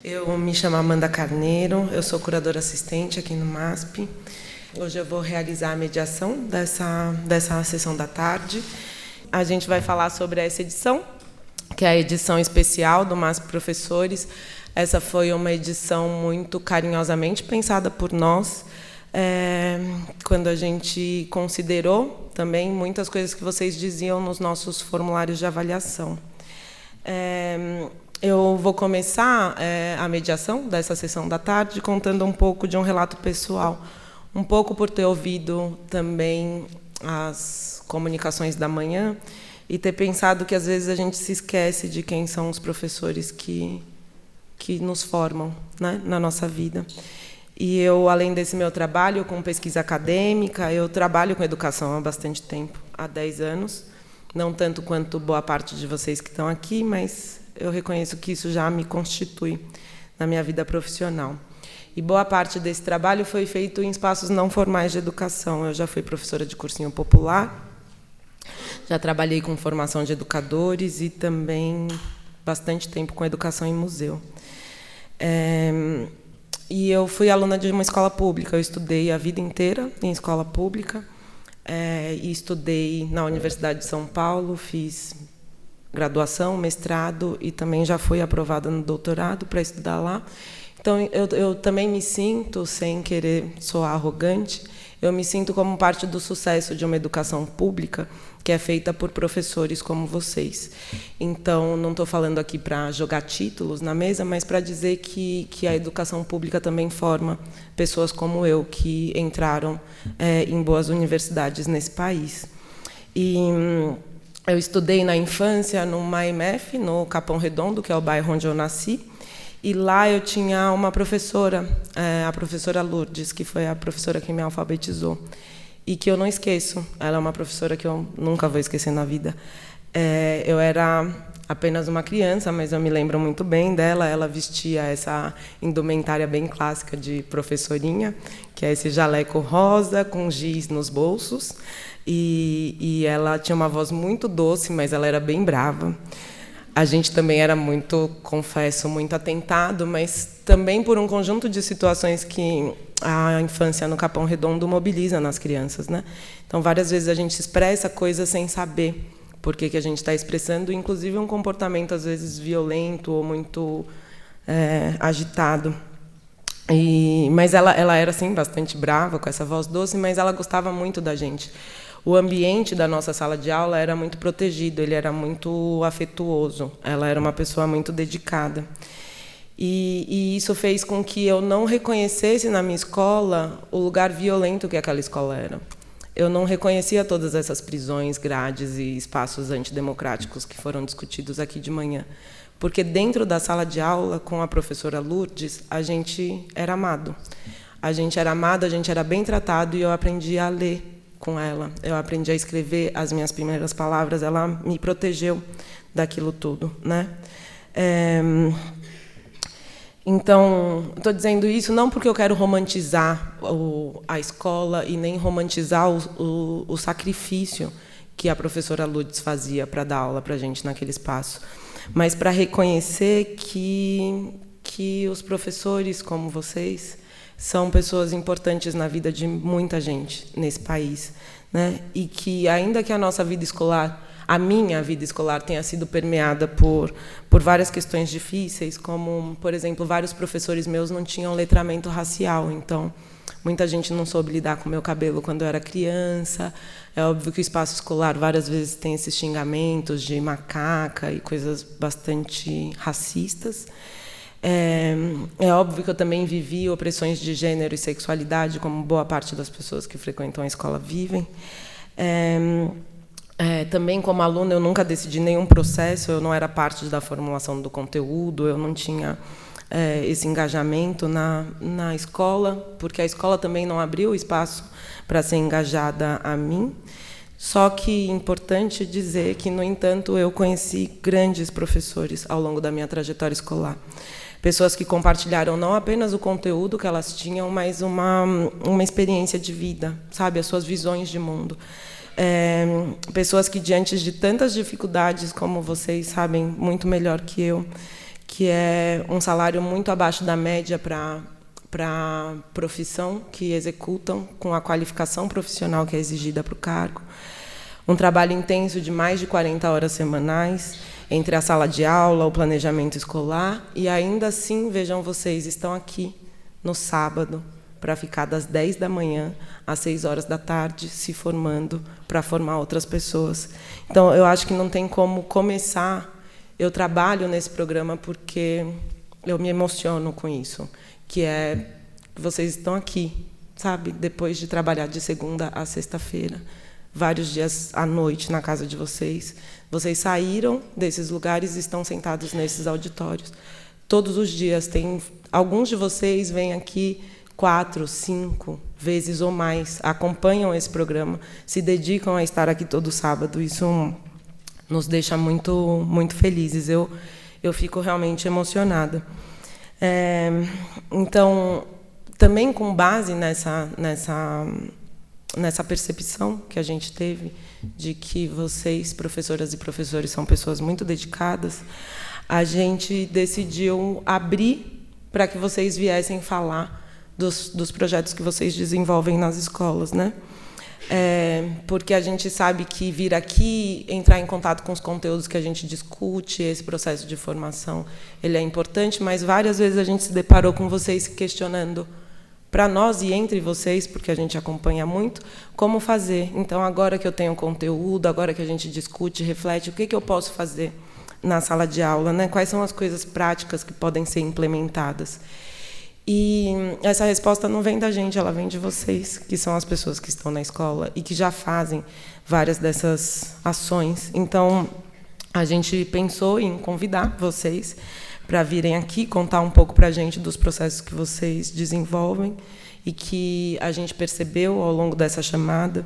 Eu me chamo Amanda Carneiro, eu sou curadora assistente aqui no MASP. Hoje eu vou realizar a mediação dessa sessão da tarde. A gente vai falar sobre essa edição, que é a edição especial do MASP Professores. Essa foi uma edição muito carinhosamente pensada por nós, quando a gente considerou também muitas coisas que vocês diziam nos nossos formulários de avaliação. Eu vou começar a mediação dessa sessão da tarde contando um pouco de um relato pessoal, um pouco por ter ouvido também as comunicações da manhã e ter pensado que, às vezes, a gente se esquece de quem são os professores que nos formam, né, na nossa vida. E eu, além desse meu trabalho com pesquisa acadêmica, eu trabalho com educação há bastante tempo, há 10 anos, não tanto quanto boa parte de vocês que estão aqui, mas eu reconheço que isso já me constitui na minha vida profissional. E boa parte desse trabalho foi feito em espaços não formais de educação. Eu já fui professora de cursinho popular, já trabalhei com formação de educadores e também bastante tempo com educação em museu. E eu fui aluna de uma escola pública. Eu estudei a vida inteira em escola pública e estudei na Universidade de São Paulo, fiz graduação, mestrado e também já fui aprovada no doutorado para estudar lá. Então, eu também me sinto, sem querer soar arrogante, eu me sinto como parte do sucesso de uma educação pública que é feita por professores como vocês. Então, não estou falando aqui para jogar títulos na mesa, mas para dizer que a educação pública também forma pessoas como eu, que entraram em boas universidades nesse país. E eu estudei na infância no MAEMF, no Capão Redondo, que é o bairro onde eu nasci, e lá eu tinha uma professora, a professora Lourdes, que foi a professora que me alfabetizou, e que eu não esqueço. Ela é uma professora que eu nunca vou esquecer na vida. Eu era apenas uma criança, mas eu me lembro muito bem dela. Ela vestia essa indumentária bem clássica de professorinha, que é esse jaleco rosa com giz nos bolsos, e ela tinha uma voz muito doce, mas ela era bem brava. A gente também era muito, confesso, muito atentado, mas também por um conjunto de situações que a infância no Capão Redondo mobiliza nas crianças, né? Então, várias vezes a gente expressa coisas sem saber por que a gente está expressando, inclusive um comportamento, às vezes, violento ou muito agitado. Mas ela era, assim, bastante brava, com essa voz doce, mas ela gostava muito da gente. O ambiente da nossa sala de aula era muito protegido, ele era muito afetuoso, ela era uma pessoa muito dedicada. E isso fez com que eu não reconhecesse na minha escola o lugar violento que aquela escola era. Eu não reconhecia todas essas prisões, grades e espaços antidemocráticos que foram discutidos aqui de manhã. Porque dentro da sala de aula, com a professora Lourdes, a gente era amado. A gente era amado, a gente era bem tratado, e eu aprendi a ler com ela. Eu aprendi a escrever as minhas primeiras palavras, ela me protegeu daquilo tudo, né? Então, estou dizendo isso não porque eu quero romantizar a escola e nem romantizar o sacrifício que a professora Lourdes fazia para dar aula para a gente naquele espaço, mas para reconhecer que os professores como vocês são pessoas importantes na vida de muita gente nesse país, né? E que, ainda que a nossa vida escolar, a minha vida escolar, tenha sido permeada por várias questões difíceis, como, por exemplo, vários professores meus não tinham letramento racial, então muita gente não soube lidar com o meu cabelo quando eu era criança. É óbvio que o espaço escolar várias vezes tem esses xingamentos de macaca e coisas bastante racistas. É óbvio que eu também vivi opressões de gênero e sexualidade, como boa parte das pessoas que frequentam a escola vivem. Também, como aluna, eu nunca decidi nenhum processo, eu não era parte da formulação do conteúdo, eu não tinha esse engajamento na escola, porque a escola também não abriu espaço para ser engajada a mim. Só que é importante dizer que, no entanto, eu conheci grandes professores ao longo da minha trajetória escolar. Pessoas que compartilharam não apenas o conteúdo que elas tinham, mas uma experiência de vida, sabe, as suas visões de mundo. Pessoas que, diante de tantas dificuldades, como vocês sabem muito melhor que eu, que é um salário muito abaixo da média para a profissão que executam, com a qualificação profissional que é exigida para o cargo. Um trabalho intenso de mais de 40 horas semanais, entre a sala de aula, o planejamento escolar, e ainda assim, vejam vocês, estão aqui no sábado, para ficar das 10 da manhã às 6 horas da tarde, se formando para formar outras pessoas. Então, eu acho que não tem como começar. Eu trabalho nesse programa porque eu me emociono com isso, que é vocês estão aqui, sabe, depois de trabalhar de segunda a sexta-feira, vários dias à noite na casa de vocês. Vocês saíram desses lugares e estão sentados nesses auditórios. Todos os dias tem alguns de vocês vêm aqui 4, 5 vezes ou mais, acompanham esse programa, se dedicam a estar aqui todo sábado. Isso nos deixa muito, muito felizes. Eu fico realmente emocionada. Então, também com base nessa percepção que a gente teve de que vocês, professoras e professores, são pessoas muito dedicadas, a gente decidiu abrir para que vocês viessem falar dos projetos que vocês desenvolvem nas escolas, né? Porque a gente sabe que vir aqui, entrar em contato com os conteúdos que a gente discute, esse processo de formação, ele é importante, mas várias vezes a gente se deparou com vocês questionando para nós e entre vocês, porque a gente acompanha muito, como fazer. Então, agora que eu tenho conteúdo, agora que a gente discute, reflete, o que eu posso fazer na sala de aula, né? Quais são as coisas práticas que podem ser implementadas? E essa resposta não vem da gente, ela vem de vocês, que são as pessoas que estão na escola e que já fazem várias dessas ações. Então, a gente pensou em convidar vocês para virem aqui contar um pouco para a gente dos processos que vocês desenvolvem e que a gente percebeu ao longo dessa chamada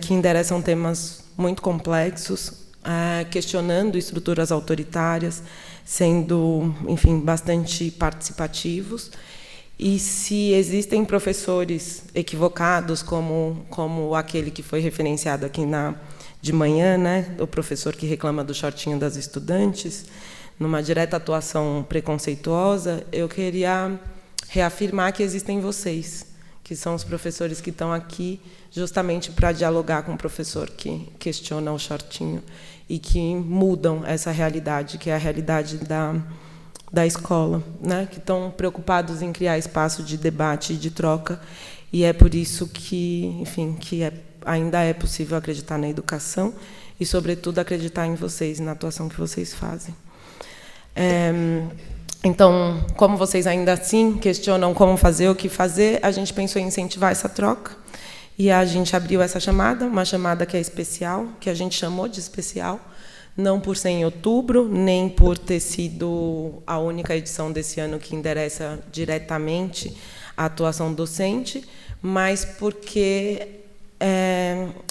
que endereçam temas muito complexos, questionando estruturas autoritárias, sendo, enfim, bastante participativos. E se existem professores equivocados, como aquele que foi referenciado aqui de manhã, né, o professor que reclama do shortinho das estudantes, numa direta atuação preconceituosa, eu queria reafirmar que existem vocês, que são os professores que estão aqui justamente para dialogar com o professor que questiona o shortinho e que mudam essa realidade, que é a realidade da escola, né? Que estão preocupados em criar espaço de debate e de troca, e é por isso que, enfim, ainda é possível acreditar na educação e, sobretudo, acreditar em vocês, na atuação que vocês fazem. Então, como vocês ainda assim questionam como fazer, o que fazer, a gente pensou em incentivar essa troca, e a gente abriu essa chamada, uma chamada que é especial, que a gente chamou de especial, não por ser em outubro, nem por ter sido a única edição desse ano que endereça diretamente a atuação docente, mas porque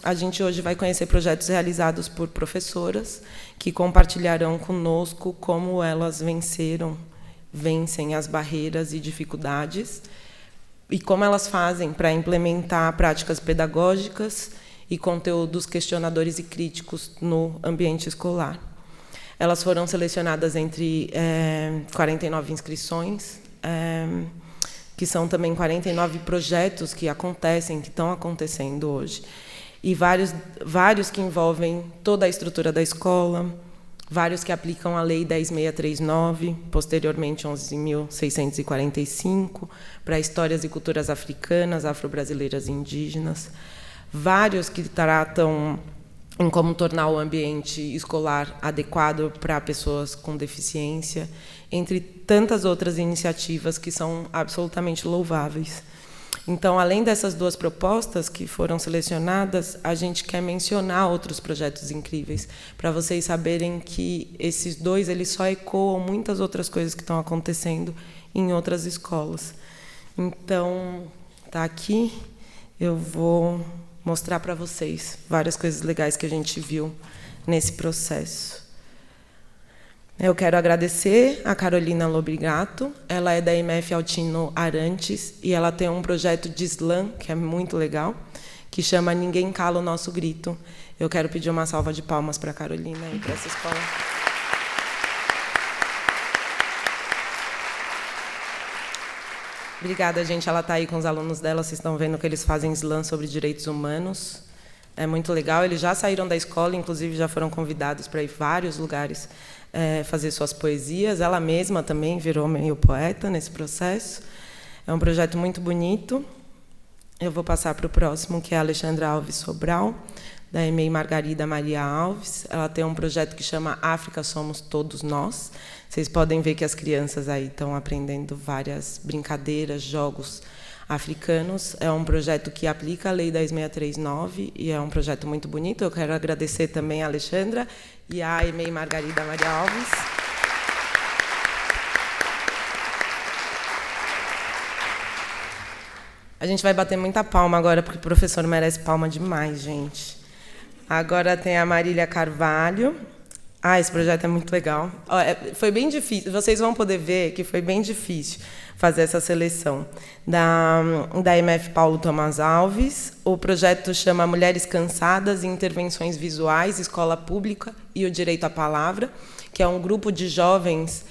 a gente hoje vai conhecer projetos realizados por professoras que compartilharão conosco como elas vencem as barreiras e dificuldades e como elas fazem para implementar práticas pedagógicas e conteúdos questionadores e críticos no ambiente escolar. Elas foram selecionadas entre 49 inscrições, que são também 49 projetos que estão acontecendo hoje. E vários que envolvem toda a estrutura da escola, vários que aplicam a Lei 10.639, posteriormente 11.645, para histórias e culturas africanas, afro-brasileiras e indígenas, vários que tratam em como tornar o ambiente escolar adequado para pessoas com deficiência, entre tantas outras iniciativas que são absolutamente louváveis. Então, além dessas duas propostas que foram selecionadas, a gente quer mencionar outros projetos incríveis, para vocês saberem que esses dois eles só ecoam muitas outras coisas que estão acontecendo em outras escolas. Então, está aqui, eu vou mostrar para vocês várias coisas legais que a gente viu nesse processo. Eu quero agradecer a Carolina Lobrigato, ela é da MF Altino Arantes, e ela tem um projeto de slam, que é muito legal, que chama Ninguém Cala o Nosso Grito. Eu quero pedir uma salva de palmas para a Carolina e para essa escola. Obrigada, gente. Ela está aí com os alunos dela. Vocês estão vendo que eles fazem slam sobre direitos humanos. É muito legal. Eles já saíram da escola, inclusive já foram convidados para ir vários lugares fazer suas poesias. Ela mesma também virou meio poeta nesse processo. É um projeto muito bonito. Eu vou passar para o próximo, que é a Alexandra Alves Sobral, da EMEI Margarida Maria Alves. Ela tem um projeto que chama África Somos Todos Nós. Vocês podem ver que as crianças aí estão aprendendo várias brincadeiras, jogos africanos. É um projeto que aplica a Lei 10.639 e é um projeto muito bonito. Eu quero agradecer também a Alexandra e a EMEI Margarida Maria Alves. A gente vai bater muita palma agora, porque o professor merece palma demais, gente. Agora tem a Marília Carvalho. Esse projeto é muito legal. Foi bem difícil, vocês vão poder ver que foi bem difícil fazer essa seleção. Da MF Paulo Tomás Alves, o projeto chama Mulheres Cansadas, Intervenções Visuais, Escola Pública e o Direito à Palavra, que é um grupo de jovens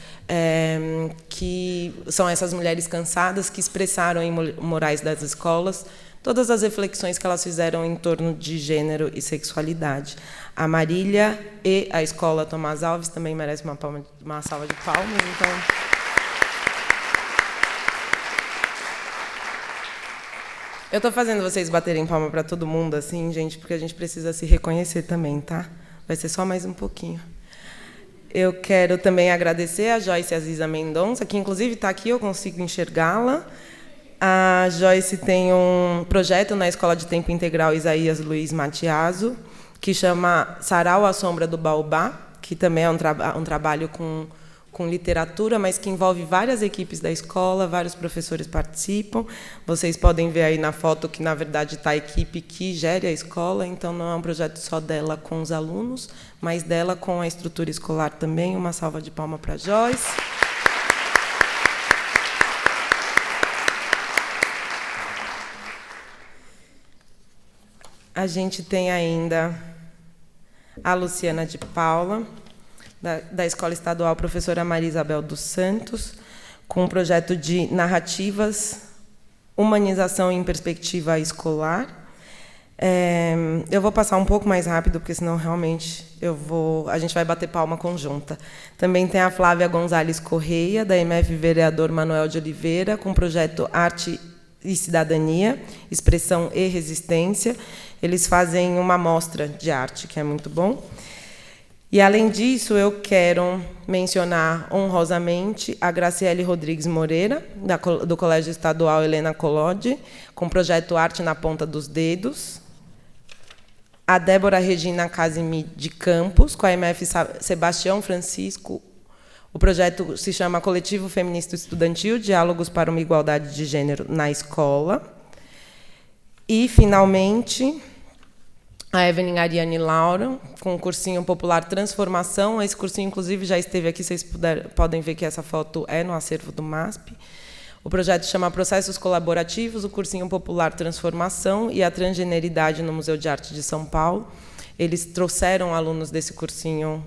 que são essas mulheres cansadas que expressaram em murais das escolas todas as reflexões que elas fizeram em torno de gênero e sexualidade. A Marília e a Escola Tomás Alves também merecem uma salva de palmas. Então, eu estou fazendo vocês baterem palma para todo mundo, assim, gente, porque a gente precisa se reconhecer também, tá? Vai ser só mais um pouquinho. Eu quero também agradecer a Joyce Aziza Mendonça, que inclusive está aqui, eu consigo enxergá-la. A Joyce tem um projeto na Escola de Tempo Integral Isaías Luiz Matiaso, que chama Sarau à Sombra do Baobá, que também é um trabalho com literatura, mas que envolve várias equipes da escola, vários professores participam. Vocês podem ver aí na foto que, na verdade, está a equipe que gere a escola, então não é um projeto só dela com os alunos, mas dela com a estrutura escolar também. Uma salva de palmas para a Joyce. A gente tem ainda a Luciana de Paula, da Escola Estadual Professora Maria Isabel dos Santos, com um projeto de narrativas, humanização em perspectiva escolar. Eu vou passar um pouco mais rápido, porque senão realmente a gente vai bater palma conjunta. Também tem a Flávia Gonzalez Correia, da MF Vereador Manuel de Oliveira, com o projeto Arte e Cidadania, Expressão e Resistência. Eles fazem uma mostra de arte, que é muito bom. E, além disso, eu quero mencionar honrosamente a Graciele Rodrigues Moreira, do Colégio Estadual Helena Collodi, com o projeto Arte na Ponta dos Dedos. A Débora Regina Casimir de Campos, com a MF Sebastião Francisco. O projeto se chama Coletivo Feminista Estudantil, Diálogos para uma Igualdade de Gênero na Escola. E, finalmente, a Evelyn Ariane Laura, com o cursinho popular Transformação. Esse cursinho, inclusive, já esteve aqui, vocês podem ver que essa foto é no acervo do MASP. O projeto chama Processos Colaborativos, o cursinho popular Transformação e a Transgeneridade no Museu de Arte de São Paulo. Eles trouxeram alunos desse cursinho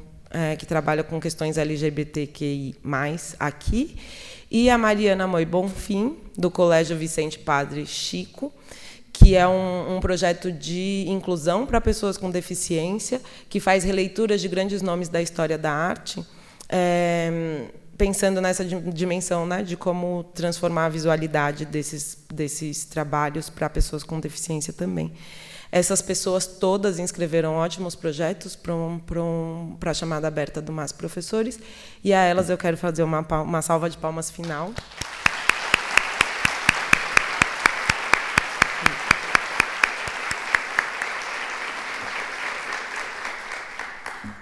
que trabalha com questões LGBTQI+, aqui. E a Mariana Moi Bonfim, do Colégio Vicente Padre Chico, que é um projeto de inclusão para pessoas com deficiência, que faz releituras de grandes nomes da história da arte, pensando nessa dimensão, né, de como transformar a visualidade desses trabalhos para pessoas com deficiência também. Essas pessoas todas inscreveram ótimos projetos para a chamada aberta do MAS Professores, e a elas eu quero fazer uma salva de palmas final.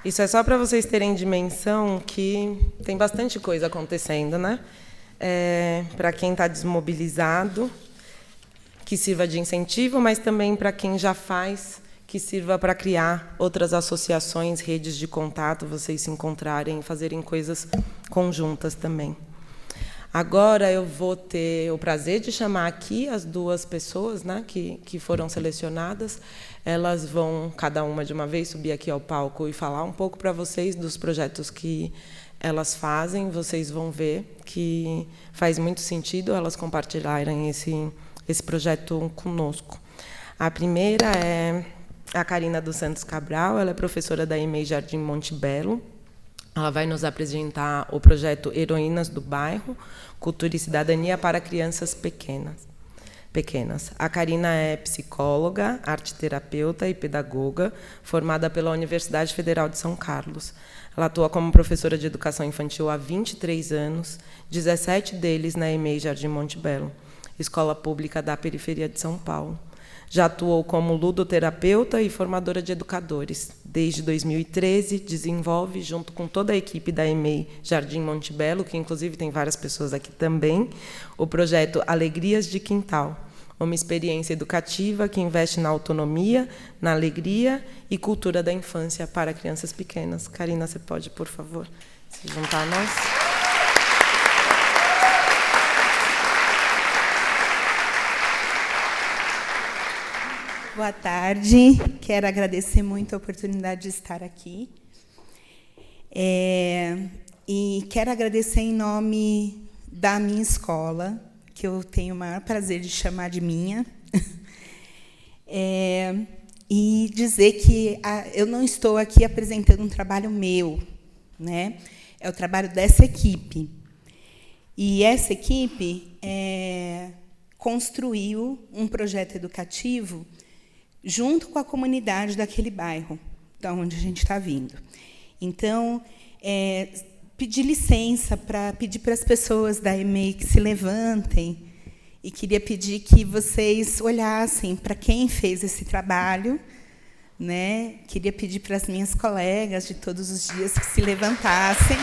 Isso é só para vocês terem dimensão que tem bastante coisa acontecendo, né? Para quem está desmobilizado, que sirva de incentivo, mas também para quem já faz, que sirva para criar outras associações, redes de contato, vocês se encontrarem, fazerem coisas conjuntas também. Agora eu vou ter o prazer de chamar aqui as duas pessoas, né, que foram selecionadas. Elas vão, cada uma de uma vez, subir aqui ao palco e falar um pouco para vocês dos projetos que elas fazem, vocês vão ver que faz muito sentido elas compartilharem esse projeto conosco. A primeira é a Karina dos Santos Cabral, ela é professora da EMEI Jardim Monte Belo. Ela vai nos apresentar o projeto Heroínas do Bairro, Cultura e Cidadania para Crianças Pequenas. A Karina é psicóloga, arteterapeuta e pedagoga, formada pela Universidade Federal de São Carlos. Ela atua como professora de educação infantil há 23 anos, 17 deles na EMEI Jardim Monte Belo, escola pública da periferia de São Paulo. Já atuou como ludoterapeuta e formadora de educadores. Desde 2013, desenvolve, junto com toda a equipe da EMEI Jardim Monte Belo, que inclusive tem várias pessoas aqui também, o projeto Alegrias de Quintal, uma experiência educativa que investe na autonomia, na alegria e cultura da infância para crianças pequenas. Karina, você pode, por favor, se juntar a nós? Boa tarde, quero agradecer muito a oportunidade de estar aqui. E quero agradecer em nome da minha escola, que eu tenho o maior prazer de chamar de minha, e dizer que eu não estou aqui apresentando um trabalho meu, né? É o trabalho dessa equipe. E essa equipe construiu um projeto educativo junto com a comunidade daquele bairro, da onde a gente está vindo. Então, pedir licença para pedir para as pessoas da EMEI que se levantem, e queria pedir que vocês olhassem para quem fez esse trabalho, né? Queria pedir para as minhas colegas de todos os dias que se levantassem.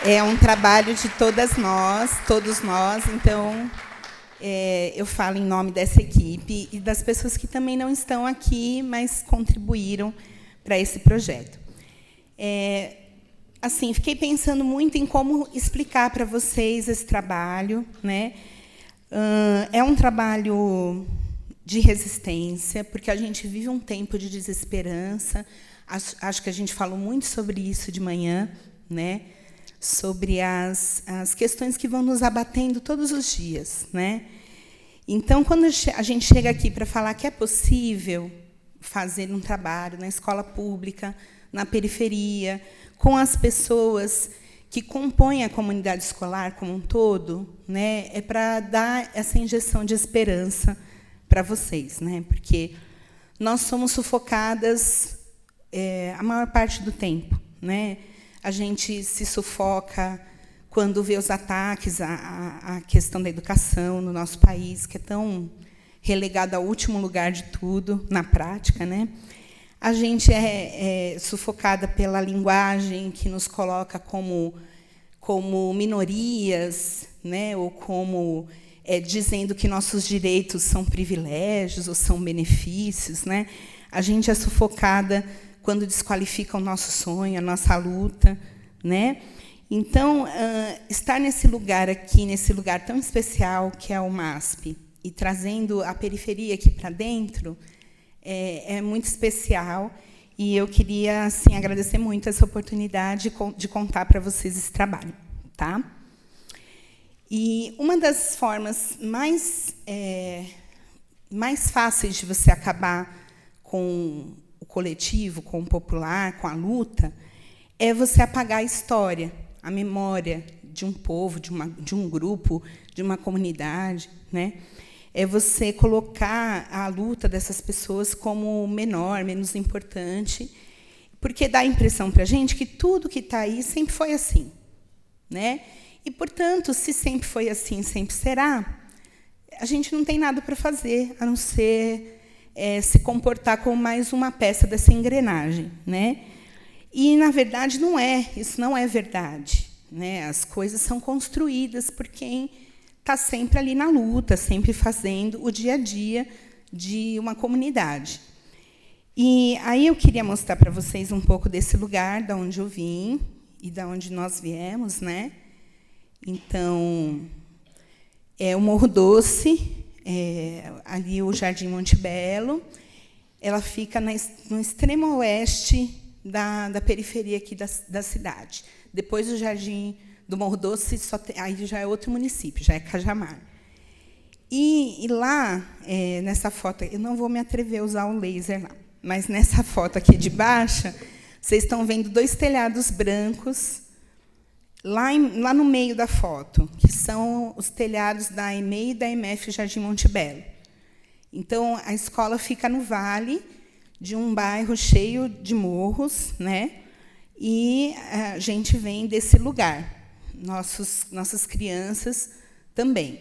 É um trabalho de todos nós, então eu falo em nome dessa equipe e das pessoas que também não estão aqui, mas contribuíram para esse projeto. Assim, fiquei pensando muito em como explicar para vocês esse trabalho, né? É um trabalho de resistência, porque a gente vive um tempo de desesperança. Acho que a gente falou muito sobre isso de manhã, né? Sobre as questões que vão nos abatendo todos os dias, né? Então, quando a gente chega aqui para falar que é possível fazer um trabalho na escola pública, na periferia, com as pessoas que compõem a comunidade escolar como um todo, né, é para dar essa injeção de esperança para vocês, né? Porque nós somos sufocadas a maior parte do tempo, né? A gente se sufoca quando vê os ataques à questão da educação no nosso país, que é tão relegado ao último lugar de tudo, na prática, né? A gente é sufocada pela linguagem que nos coloca como minorias, né? Ou como dizendo que nossos direitos são privilégios ou são benefícios, né? A gente é sufocada quando desqualifica o nosso sonho, a nossa luta, né? Então, estar nesse lugar aqui, nesse lugar tão especial que é o MASP, e trazendo a periferia aqui para dentro, é muito especial. E eu queria assim agradecer muito essa oportunidade de contar para vocês esse trabalho, tá? E uma das formas mais fáceis de você acabar com o coletivo, com o popular, com a luta, é você apagar a história, a memória de um povo, de um grupo, de uma comunidade, né? É você colocar a luta dessas pessoas como menor, menos importante, porque dá a impressão para a gente que tudo que está aí sempre foi assim, né? E, portanto, se sempre foi assim, sempre será, a gente não tem nada para fazer, a não ser se comportar como mais uma peça dessa engrenagem, né? E, na verdade, não é. Isso não é verdade, né? As coisas são construídas por quem está sempre ali na luta, sempre fazendo o dia a dia de uma comunidade. E aí eu queria mostrar para vocês um pouco desse lugar, da onde eu vim e da onde nós viemos, né? Então, o Morro Doce, ali o Jardim Monte Belo, ela fica no extremo oeste da periferia aqui da cidade. Depois do Jardim do Morro Doce, aí já é outro município, já é Cajamar. E lá, nessa foto, eu não vou me atrever a usar o laser lá, mas nessa foto aqui de baixo, vocês estão vendo 2 telhados brancos lá no meio da foto, que são os telhados da EMEI e da EMF Jardim Monte Belo. Então, a escola fica no vale de um bairro cheio de morros, né? E a gente vem desse lugar, nossas crianças também.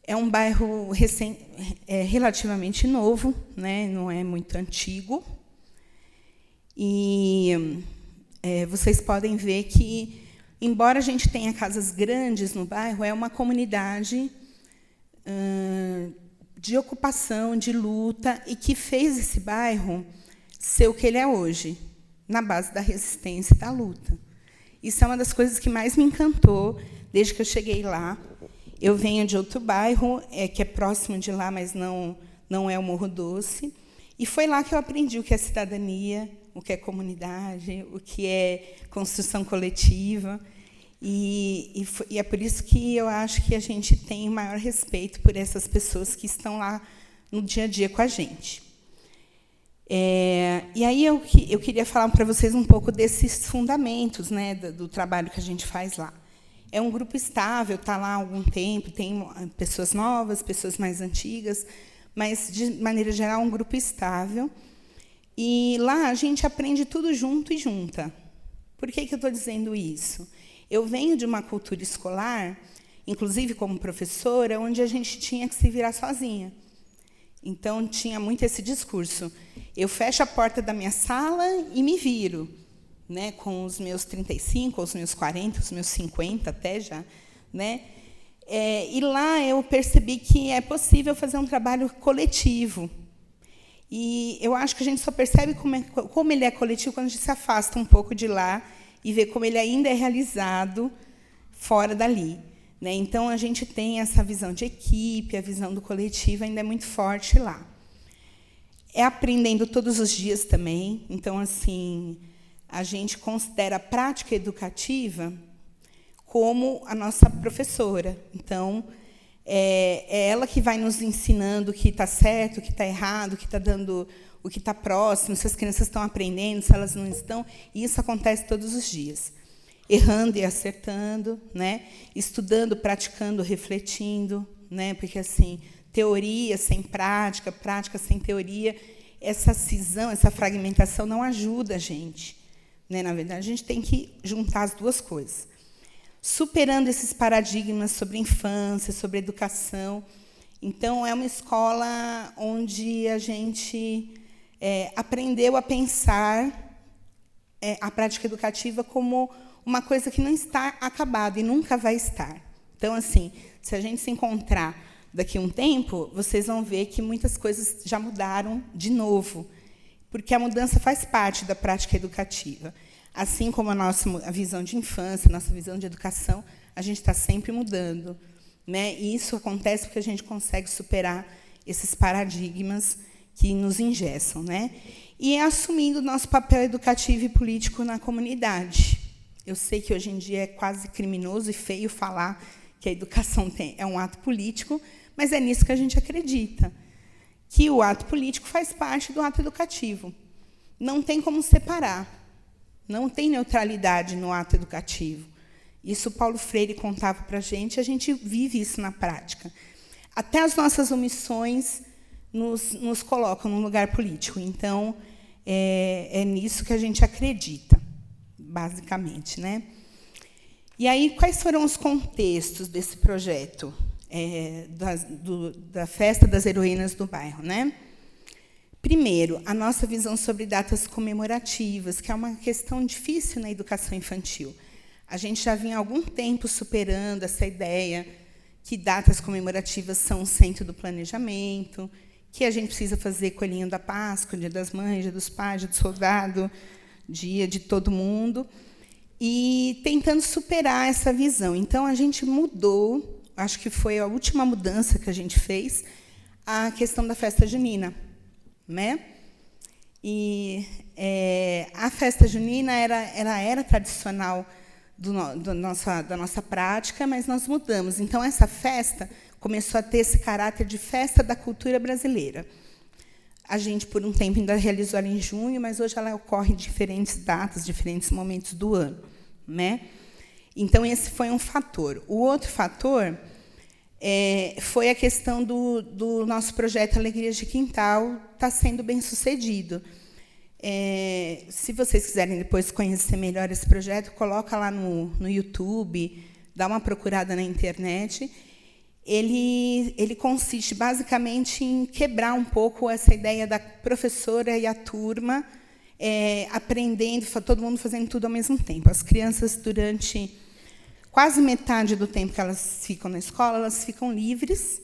É um bairro relativamente novo, né? Não é muito antigo. E vocês podem ver que, embora a gente tenha casas grandes no bairro, é uma comunidade de ocupação, de luta, e que fez esse bairro ser o que ele é hoje, na base da resistência e da luta. Isso é uma das coisas que mais me encantou desde que eu cheguei lá. Eu venho de outro bairro, que é próximo de lá, mas não é o Morro Doce. E foi lá que eu aprendi o que é cidadania, o que é comunidade, o que é construção coletiva. E é por isso que eu acho que a gente tem o maior respeito por essas pessoas que estão lá no dia a dia com a gente. E aí eu queria falar para vocês um pouco desses fundamentos, né, do trabalho que a gente faz lá. É um grupo estável, está lá há algum tempo, tem pessoas novas, pessoas mais antigas, mas, de maneira geral, um grupo estável. E lá a gente aprende tudo junto e junta. Por que eu estou dizendo isso? Eu venho de uma cultura escolar, inclusive como professora, onde a gente tinha que se virar sozinha. Então, tinha muito esse discurso. Eu fecho a porta da minha sala e me viro, né, com os meus 35, os meus 40, os meus 50 até já. Né? E lá eu percebi que é possível fazer um trabalho coletivo. E eu acho que a gente só percebe como ele é coletivo quando a gente se afasta um pouco de lá e vê como ele ainda é realizado fora dali. Né? Então, a gente tem essa visão de equipe, a visão do coletivo ainda é muito forte lá. É aprendendo todos os dias também. Então, assim, a gente considera a prática educativa como a nossa professora. Então, é ela que vai nos ensinando o que está certo, o que está errado, o que está dando, o que está próximo, se as crianças estão aprendendo, se elas não estão. E isso acontece todos os dias. Errando e acertando, né? Estudando, praticando, refletindo, né? Porque assim, teoria sem prática, prática sem teoria, essa cisão, essa fragmentação não ajuda a gente, né? Na verdade, a gente tem que juntar as duas coisas. Superando esses paradigmas sobre infância, sobre educação. Então, é uma escola onde a gente aprendeu a pensar a prática educativa como uma coisa que não está acabada e nunca vai estar. Então, assim, se a gente se encontrar daqui a um tempo, vocês vão ver que muitas coisas já mudaram de novo, porque a mudança faz parte da prática educativa. Assim como a visão de infância, a nossa visão de educação, a gente está sempre mudando. Né? E isso acontece porque a gente consegue superar esses paradigmas que nos engessam. Né? E assumindo o nosso papel educativo e político na comunidade. Eu sei que, hoje em dia, é quase criminoso e feio falar que a educação é um ato político, mas é nisso que a gente acredita, que o ato político faz parte do ato educativo. Não tem como separar. Não tem neutralidade no ato educativo. Isso Paulo Freire contava para a gente vive isso na prática. Até as nossas omissões nos colocam num lugar político. Então, é nisso que a gente acredita, basicamente. Né? E aí, quais foram os contextos desse projeto, da Festa das Heroínas do Bairro? Né? Primeiro, a nossa visão sobre datas comemorativas, que é uma questão difícil na educação infantil. A gente já vinha há algum tempo superando essa ideia que datas comemorativas são o centro do planejamento, que a gente precisa fazer Coelhinho da Páscoa, Dia das Mães, Dia dos Pais, Dia do Soldado, Dia de todo mundo, e tentando superar essa visão. Então, a gente mudou, acho que foi a última mudança que a gente fez, a questão da festa junina. Né? E a festa junina era tradicional da nossa prática, mas nós mudamos. Então, essa festa começou a ter esse caráter de festa da cultura brasileira. A gente, por um tempo, ainda realizou ela em junho, mas hoje ela ocorre em diferentes datas, diferentes momentos do ano, né? Então, esse foi um fator. O outro fator foi a questão do nosso projeto Alegrias de Quintal estar sendo bem-sucedido. Se vocês quiserem depois conhecer melhor esse projeto, coloca lá no YouTube, dá uma procurada na internet. Ele consiste, basicamente, em quebrar um pouco essa ideia da professora e a turma aprendendo, todo mundo fazendo tudo ao mesmo tempo. As crianças, durante quase metade do tempo que elas ficam na escola, elas ficam livres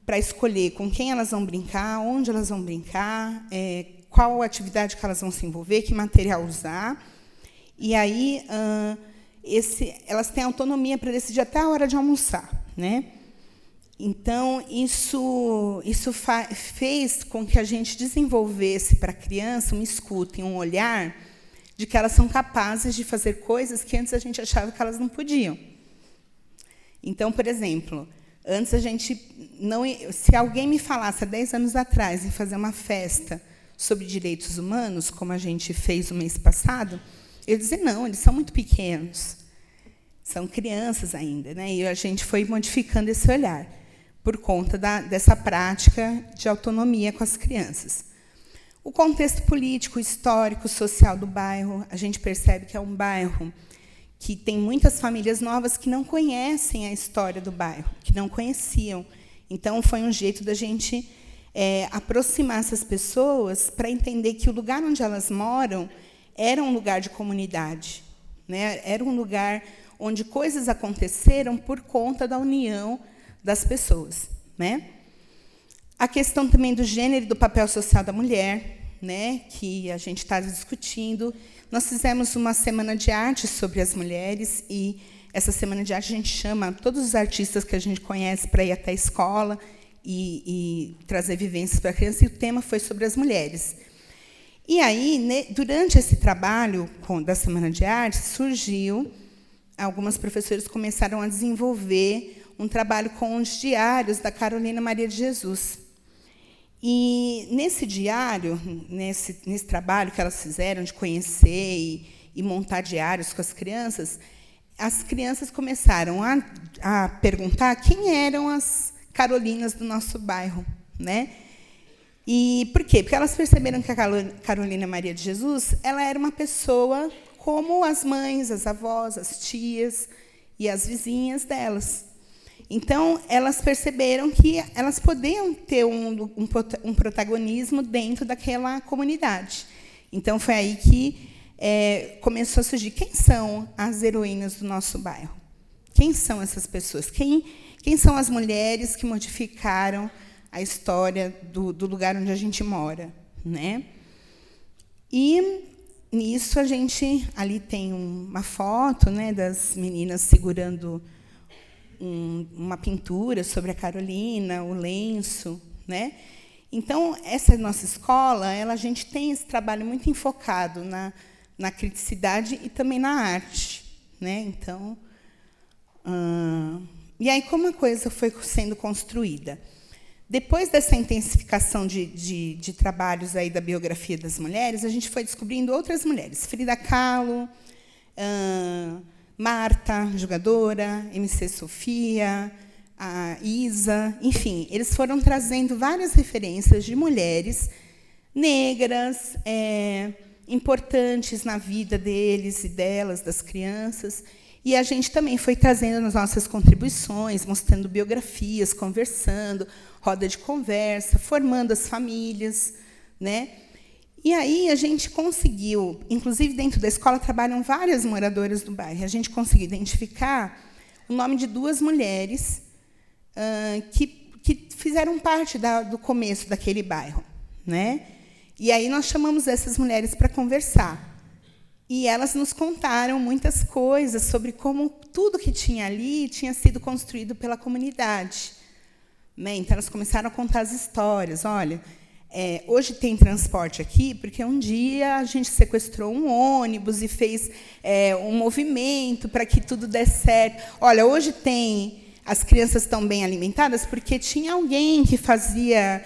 para escolher com quem elas vão brincar, onde elas vão brincar, qual atividade que elas vão se envolver, que material usar. E aí elas têm autonomia para decidir até a hora de almoçar, né? Então, isso fez com que a gente desenvolvesse para a criança uma escuta e um olhar de que elas são capazes de fazer coisas que antes a gente achava que elas não podiam. Então, por exemplo, antes a gente não... Se alguém me falasse há 10 anos atrás em fazer uma festa sobre direitos humanos, como a gente fez o mês passado, eu ia dizer, não, eles são muito pequenos, são crianças ainda, né? E a gente foi modificando esse olhar, por conta dessa prática de autonomia com as crianças. O contexto político, histórico, social do bairro, a gente percebe que é um bairro que tem muitas famílias novas que não conhecem a história do bairro, que não conheciam. Então, foi um jeito da gente aproximar essas pessoas para entender que o lugar onde elas moram era um lugar de comunidade, né? Era um lugar onde coisas aconteceram por conta da união das pessoas, né? A questão também do gênero e do papel social da mulher, né, que a gente está discutindo. Nós fizemos uma semana de arte sobre as mulheres, e essa semana de arte a gente chama todos os artistas que a gente conhece para ir até a escola e trazer vivências para a criança, e o tema foi sobre as mulheres. E aí, durante esse trabalho da semana de arte, algumas professoras começaram a desenvolver um trabalho com os diários da Carolina Maria de Jesus. E, nesse diário, nesse trabalho que elas fizeram de conhecer e montar diários com as crianças começaram a perguntar quem eram as Carolinas do nosso bairro, né? E por quê? Porque elas perceberam que a Carolina Maria de Jesus ela era uma pessoa como as mães, as avós, as tias e as vizinhas delas. Então, elas perceberam que elas podiam ter um protagonismo dentro daquela comunidade. Então, foi aí que começou a surgir quem são as heroínas do nosso bairro. Quem são essas pessoas? Quem são as mulheres que modificaram a história do lugar onde a gente mora, né? E, nisso, a gente... Ali tem uma foto, né, das meninas segurando uma pintura sobre a Carolina, o lenço, né? Então, essa nossa escola, a gente tem esse trabalho muito enfocado na criticidade e também na arte, né? Então, e aí como a coisa foi sendo construída? Depois dessa intensificação de trabalhos aí da biografia das mulheres, a gente foi descobrindo outras mulheres, Frida Kahlo, Marta, jogadora, MC Sofia, a Isa, enfim, eles foram trazendo várias referências de mulheres negras, importantes na vida deles e delas, das crianças, e a gente também foi trazendo as nossas contribuições, mostrando biografias, conversando, roda de conversa, formando as famílias, né? E aí a gente conseguiu, inclusive dentro da escola trabalham várias moradoras do bairro, a gente conseguiu identificar o nome de 2 mulheres que fizeram parte do começo daquele bairro, né? E aí nós chamamos essas mulheres para conversar. E elas nos contaram muitas coisas sobre como tudo que tinha ali tinha sido construído pela comunidade, né? Então, elas começaram a contar as histórias. Olha, Hoje tem transporte aqui, porque um dia a gente sequestrou um ônibus e fez um movimento para que tudo desse certo. Olha, hoje as crianças estão bem alimentadas porque tinha alguém que fazia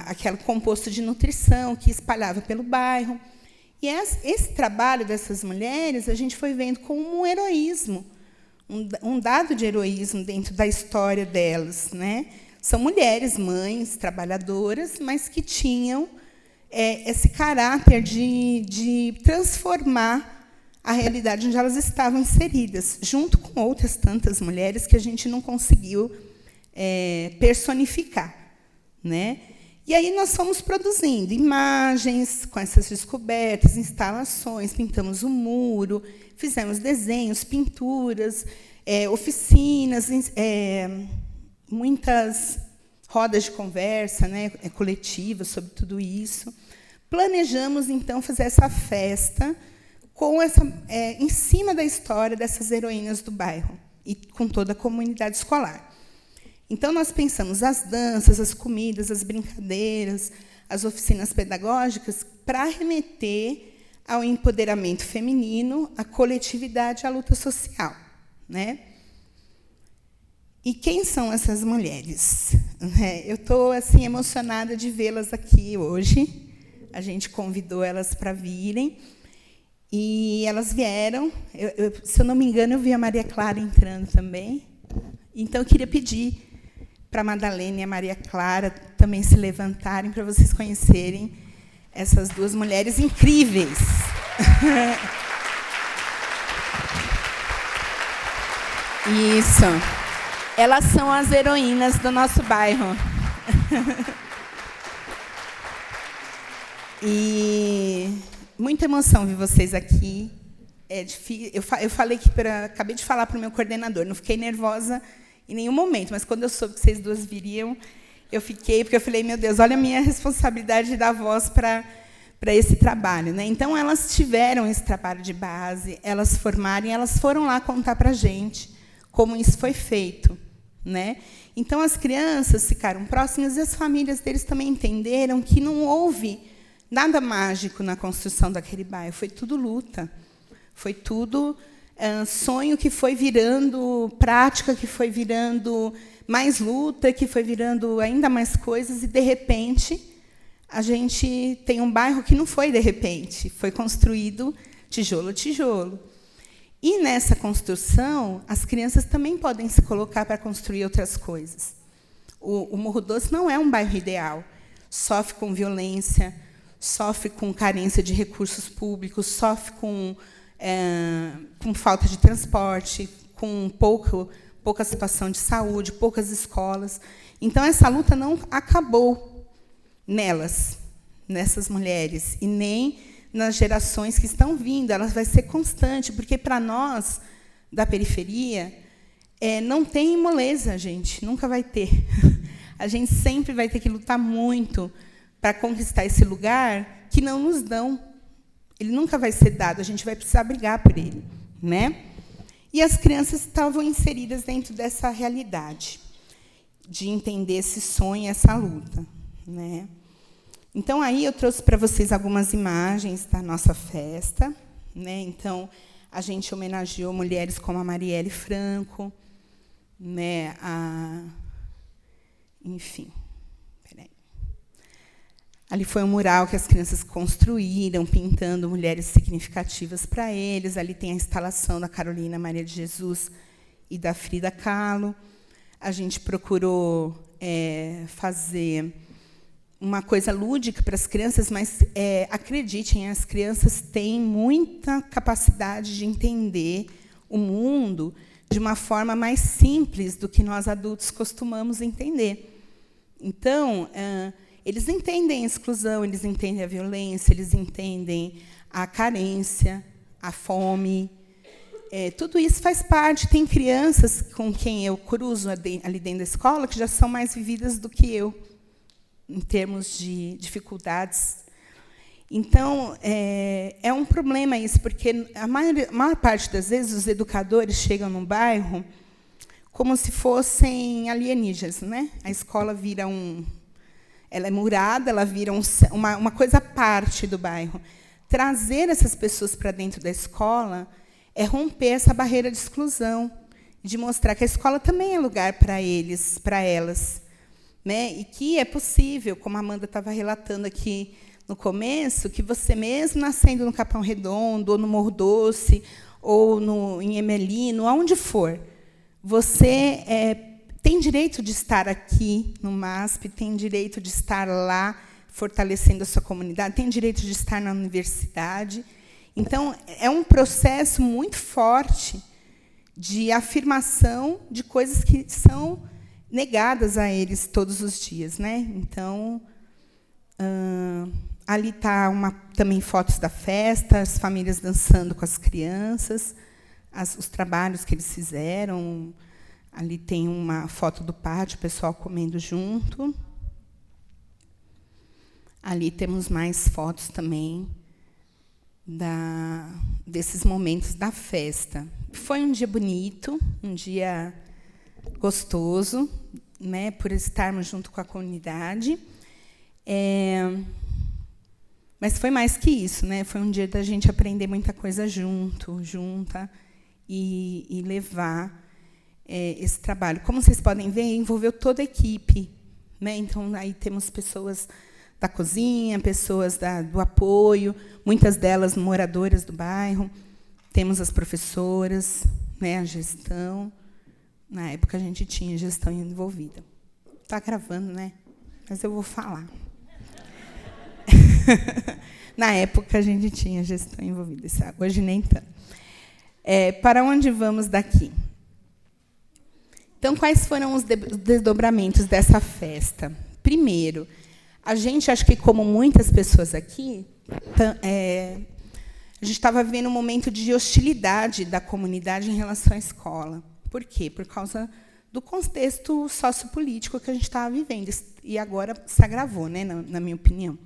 aquele composto de nutrição que espalhava pelo bairro. E esse trabalho dessas mulheres a gente foi vendo como um heroísmo, um dado de heroísmo dentro da história delas, né? São mulheres, mães, trabalhadoras, mas que tinham esse caráter de transformar a realidade onde elas estavam inseridas, junto com outras tantas mulheres que a gente não conseguiu personificar, né? E aí nós fomos produzindo imagens com essas descobertas, instalações, pintamos o muro, fizemos desenhos, pinturas, oficinas, muitas rodas de conversa, né, coletivas sobre tudo isso. Planejamos, então, fazer essa festa em cima da história dessas heroínas do bairro e com toda a comunidade escolar. Então, nós pensamos as danças, as comidas, as brincadeiras, as oficinas pedagógicas para remeter ao empoderamento feminino, à coletividade, à luta social, né? E quem são essas mulheres? Eu estou assim emocionada de vê-las aqui hoje. A gente convidou elas para virem e elas vieram. Se eu não me engano, eu vi a Maria Clara entrando também. Então, eu queria pedir para a Madalena e a Maria Clara também se levantarem para vocês conhecerem essas duas mulheres incríveis. Isso. Elas são as heroínas do nosso bairro. E muita emoção ver vocês aqui. É difícil. Eu falei acabei de falar para o meu coordenador, não fiquei nervosa em nenhum momento, mas quando eu soube que vocês duas viriam, eu fiquei, porque eu falei, meu Deus, olha a minha responsabilidade de dar voz para esse trabalho, né? Então, elas tiveram esse trabalho de base, elas formaram, e elas foram lá contar para a gente como isso foi feito, né? Então, as crianças ficaram próximas e as famílias deles também entenderam que não houve nada mágico na construção daquele bairro, foi tudo luta, foi tudo sonho que foi virando prática, que foi virando mais luta, que foi virando ainda mais coisas, e, de repente, a gente tem um bairro que não foi de repente, foi construído tijolo a tijolo. E, nessa construção, as crianças também podem se colocar para construir outras coisas. O Morro Doce não é um bairro ideal, sofre com violência, sofre com carência de recursos públicos, sofre com falta de transporte, com pouca situação de saúde, poucas escolas. Então, essa luta não acabou nessas mulheres, e nem nas gerações que estão vindo. Ela vai ser constante, porque, para nós, da periferia, não tem moleza, gente, nunca vai ter. A gente sempre vai ter que lutar muito para conquistar esse lugar que não nos dão. Ele nunca vai ser dado, a gente vai precisar brigar por ele, né? E as crianças estavam inseridas dentro dessa realidade, de entender esse sonho, essa luta, né? Então, aí eu trouxe para vocês algumas imagens da nossa festa, né? Então, a gente homenageou mulheres como a Marielle Franco, né? Enfim. Ali foi um mural que as crianças construíram, pintando mulheres significativas para eles. Ali tem a instalação da Carolina Maria de Jesus e da Frida Kahlo. A gente procurou fazer uma coisa lúdica para as crianças, mas, acreditem, as crianças têm muita capacidade de entender o mundo de uma forma mais simples do que nós adultos costumamos entender. Então, eles entendem a exclusão, eles entendem a violência, eles entendem a carência, a fome. Tudo isso faz parte. Tem crianças com quem eu cruzo ali dentro da escola que já são mais vividas do que eu, em termos de dificuldades. Então, é um problema isso, porque a maior parte das vezes os educadores chegam no bairro como se fossem alienígenas, né? A escola vira ela é murada, ela vira uma coisa à parte do bairro. Trazer essas pessoas para dentro da escola é romper essa barreira de exclusão, de mostrar que a escola também é lugar para eles, para elas, né? E que é possível, como a Amanda estava relatando aqui no começo, que você mesmo nascendo no Capão Redondo, ou no Morro Doce, ou em Emelino, aonde for, você tem direito de estar aqui no MASP, tem direito de estar lá fortalecendo a sua comunidade, tem direito de estar na universidade. Então, é um processo muito forte de afirmação de coisas que são negadas a eles todos os dias, né? Então, ali está também fotos da festa, as famílias dançando com as crianças, os trabalhos que eles fizeram. Ali tem uma foto do pátio, o pessoal comendo junto. Ali temos mais fotos também desses momentos da festa. Foi um dia bonito, um dia gostoso, né, por estarmos junto com a comunidade. Mas foi mais que isso, né? Foi um dia da gente aprender muita coisa junta, e levar esse trabalho. Como vocês podem ver, envolveu toda a equipe, né? Então, aí temos pessoas da cozinha, pessoas do apoio, muitas delas moradoras do bairro. Temos as professoras, né, a gestão. Na época, a gente tinha gestão envolvida. Está gravando, né? Mas eu vou falar. Na época, a gente tinha gestão envolvida. Hoje, nem tanto. Para onde vamos daqui? Então, quais foram os desdobramentos dessa festa? Primeiro, a gente, acho que como muitas pessoas aqui, a gente estava vivendo um momento de hostilidade da comunidade em relação à escola. Por quê? Por causa do contexto sociopolítico que a gente estava vivendo. E agora se agravou, né, na minha opinião.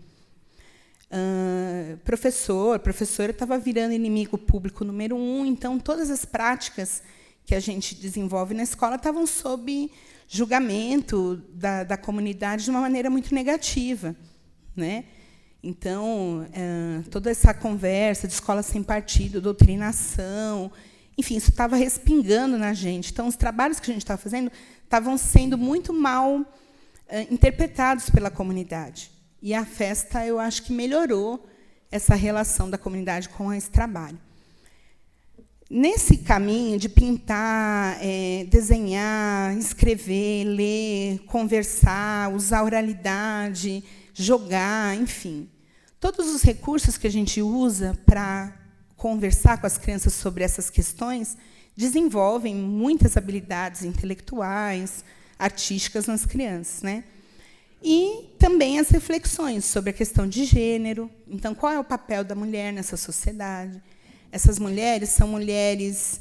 Professora estava virando inimigo público número 1, então todas as práticas que a gente desenvolve na escola estavam sob julgamento da comunidade de uma maneira muito negativa, né? Então, toda essa conversa de escola sem partido, doutrinação, enfim, isso estava respingando na gente. Então, os trabalhos que a gente estava fazendo estavam sendo muito mal interpretados pela comunidade. E a festa, eu acho que melhorou essa relação da comunidade com esse trabalho. Nesse caminho de pintar, desenhar, escrever, ler, conversar, usar oralidade, jogar, enfim, todos os recursos que a gente usa para conversar com as crianças sobre essas questões desenvolvem muitas habilidades intelectuais, artísticas nas crianças, né? E também as reflexões sobre a questão de gênero. Então, qual é o papel da mulher nessa sociedade? Essas mulheres são mulheres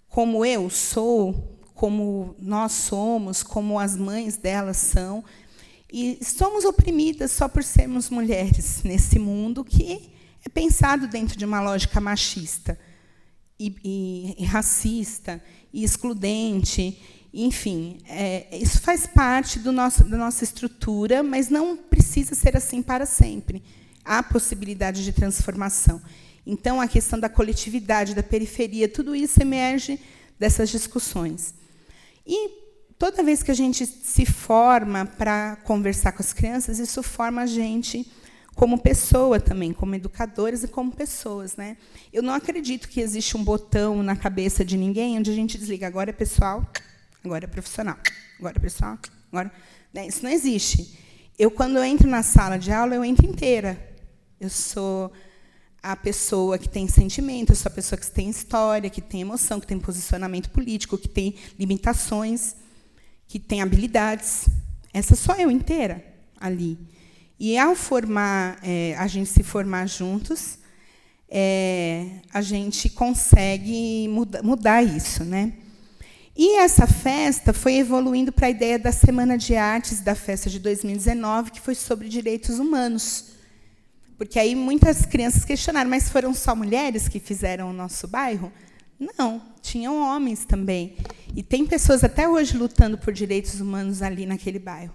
como eu sou, como nós somos, como as mães delas são. E somos oprimidas só por sermos mulheres nesse mundo que é pensado dentro de uma lógica machista e racista e excludente. Enfim, isso faz parte da nossa estrutura, mas não precisa ser assim para sempre. Há possibilidade de transformação. Então, a questão da coletividade, da periferia, tudo isso emerge dessas discussões. E, toda vez que a gente se forma para conversar com as crianças, isso forma a gente como pessoa também, como educadores e como pessoas, né? Eu não acredito que existe um botão na cabeça de ninguém onde a gente desliga. Agora é pessoal, agora é profissional, agora é pessoal, agora... Isso não existe. Quando eu entro na sala de aula, eu entro inteira. Eu sou a pessoa que tem sentimento, eu sou a pessoa que tem história, que tem emoção, que tem posicionamento político, que tem limitações, que tem habilidades. Essa sou eu inteira ali. E, ao a gente se formar juntos, a gente consegue mudar isso, né? E essa festa foi evoluindo para a ideia da Semana de Artes da festa de 2019, que foi sobre direitos humanos. Porque aí muitas crianças questionaram, mas foram só mulheres que fizeram o nosso bairro? Não, tinham homens também. E tem pessoas até hoje lutando por direitos humanos ali naquele bairro.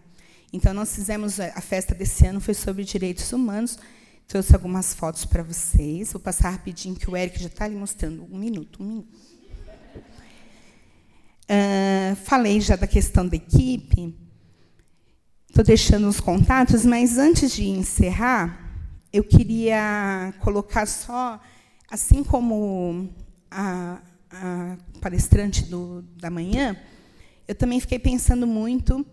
Então, nós fizemos a festa desse ano, foi sobre direitos humanos. Trouxe algumas fotos para vocês. Vou passar rapidinho, que o Eric já está ali mostrando. Um minuto. Falei já da questão da equipe. Estou deixando os contatos, mas, antes de encerrar, eu queria colocar só, assim como a palestrante da manhã, eu também fiquei pensando muito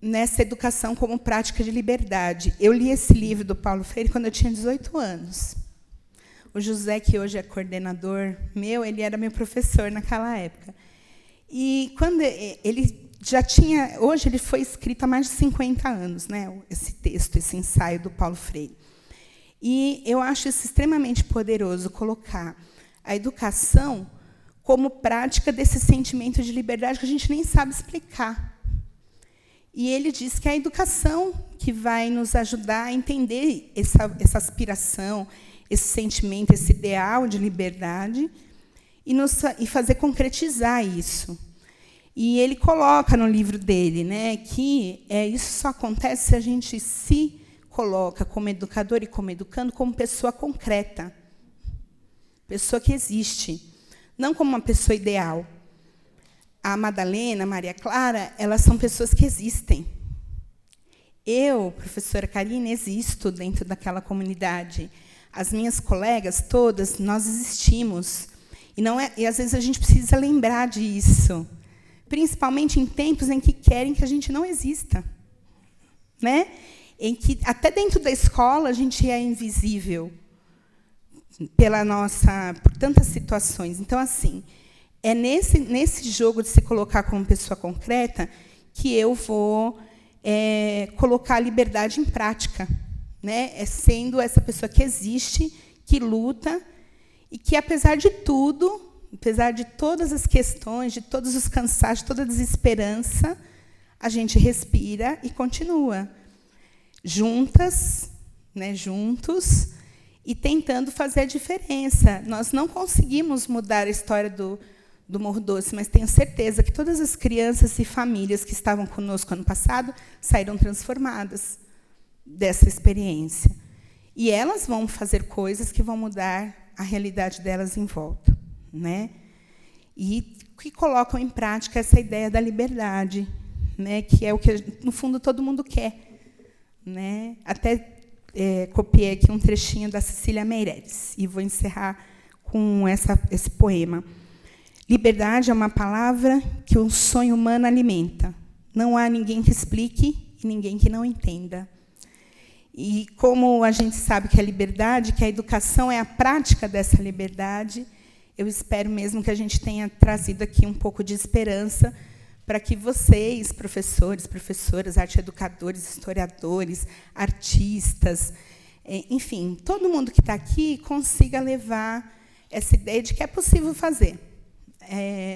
nessa educação como prática de liberdade. Eu li esse livro do Paulo Freire quando eu tinha 18 anos. O José, que hoje é coordenador meu, ele era meu professor naquela época. E quando ele já tinha... Hoje ele foi escrito há mais de 50 anos, né, esse texto, esse ensaio do Paulo Freire. E eu acho isso extremamente poderoso, colocar a educação como prática desse sentimento de liberdade que a gente nem sabe explicar. E ele diz que é a educação que vai nos ajudar a entender essa aspiração, esse sentimento, esse ideal de liberdade, e fazer concretizar isso. E ele coloca no livro dele, né, que isso só acontece se a gente se coloca como educador e como educando como pessoa concreta, pessoa que existe, não como uma pessoa ideal. A Madalena, a Maria Clara, elas são pessoas que existem. Eu, professora Karine, existo dentro daquela comunidade. As minhas colegas todas, nós existimos. E às vezes a gente precisa lembrar disso, principalmente em tempos em que querem que a gente não exista, né? Em que até dentro da escola a gente é invisível por tantas situações. Então, assim, é nesse jogo de se colocar como pessoa concreta que eu vou colocar a liberdade em prática, né? Sendo essa pessoa que existe, que luta, e que, apesar de tudo, apesar de todas as questões, de todos os cansaços, de toda a desesperança, a gente respira e continua. Juntas, né, juntos, e tentando fazer a diferença. Nós não conseguimos mudar a história do Morro Doce, mas tenho certeza que todas as crianças e famílias que estavam conosco ano passado saíram transformadas dessa experiência. E elas vão fazer coisas que vão mudar a realidade delas em volta, né? E que colocam em prática essa ideia da liberdade, né? Que é o que, no fundo, todo mundo quer. Né? Até copiei aqui um trechinho da Cecília Meirelles, e vou encerrar com esse poema. Liberdade é uma palavra que o sonho humano alimenta. Não há ninguém que explique e ninguém que não entenda. E como a gente sabe que a liberdade, que a educação é a prática dessa liberdade, eu espero mesmo que a gente tenha trazido aqui um pouco de esperança para que vocês, professores, professoras, arte-educadores, historiadores, artistas, enfim, todo mundo que está aqui consiga levar essa ideia de que é possível fazer.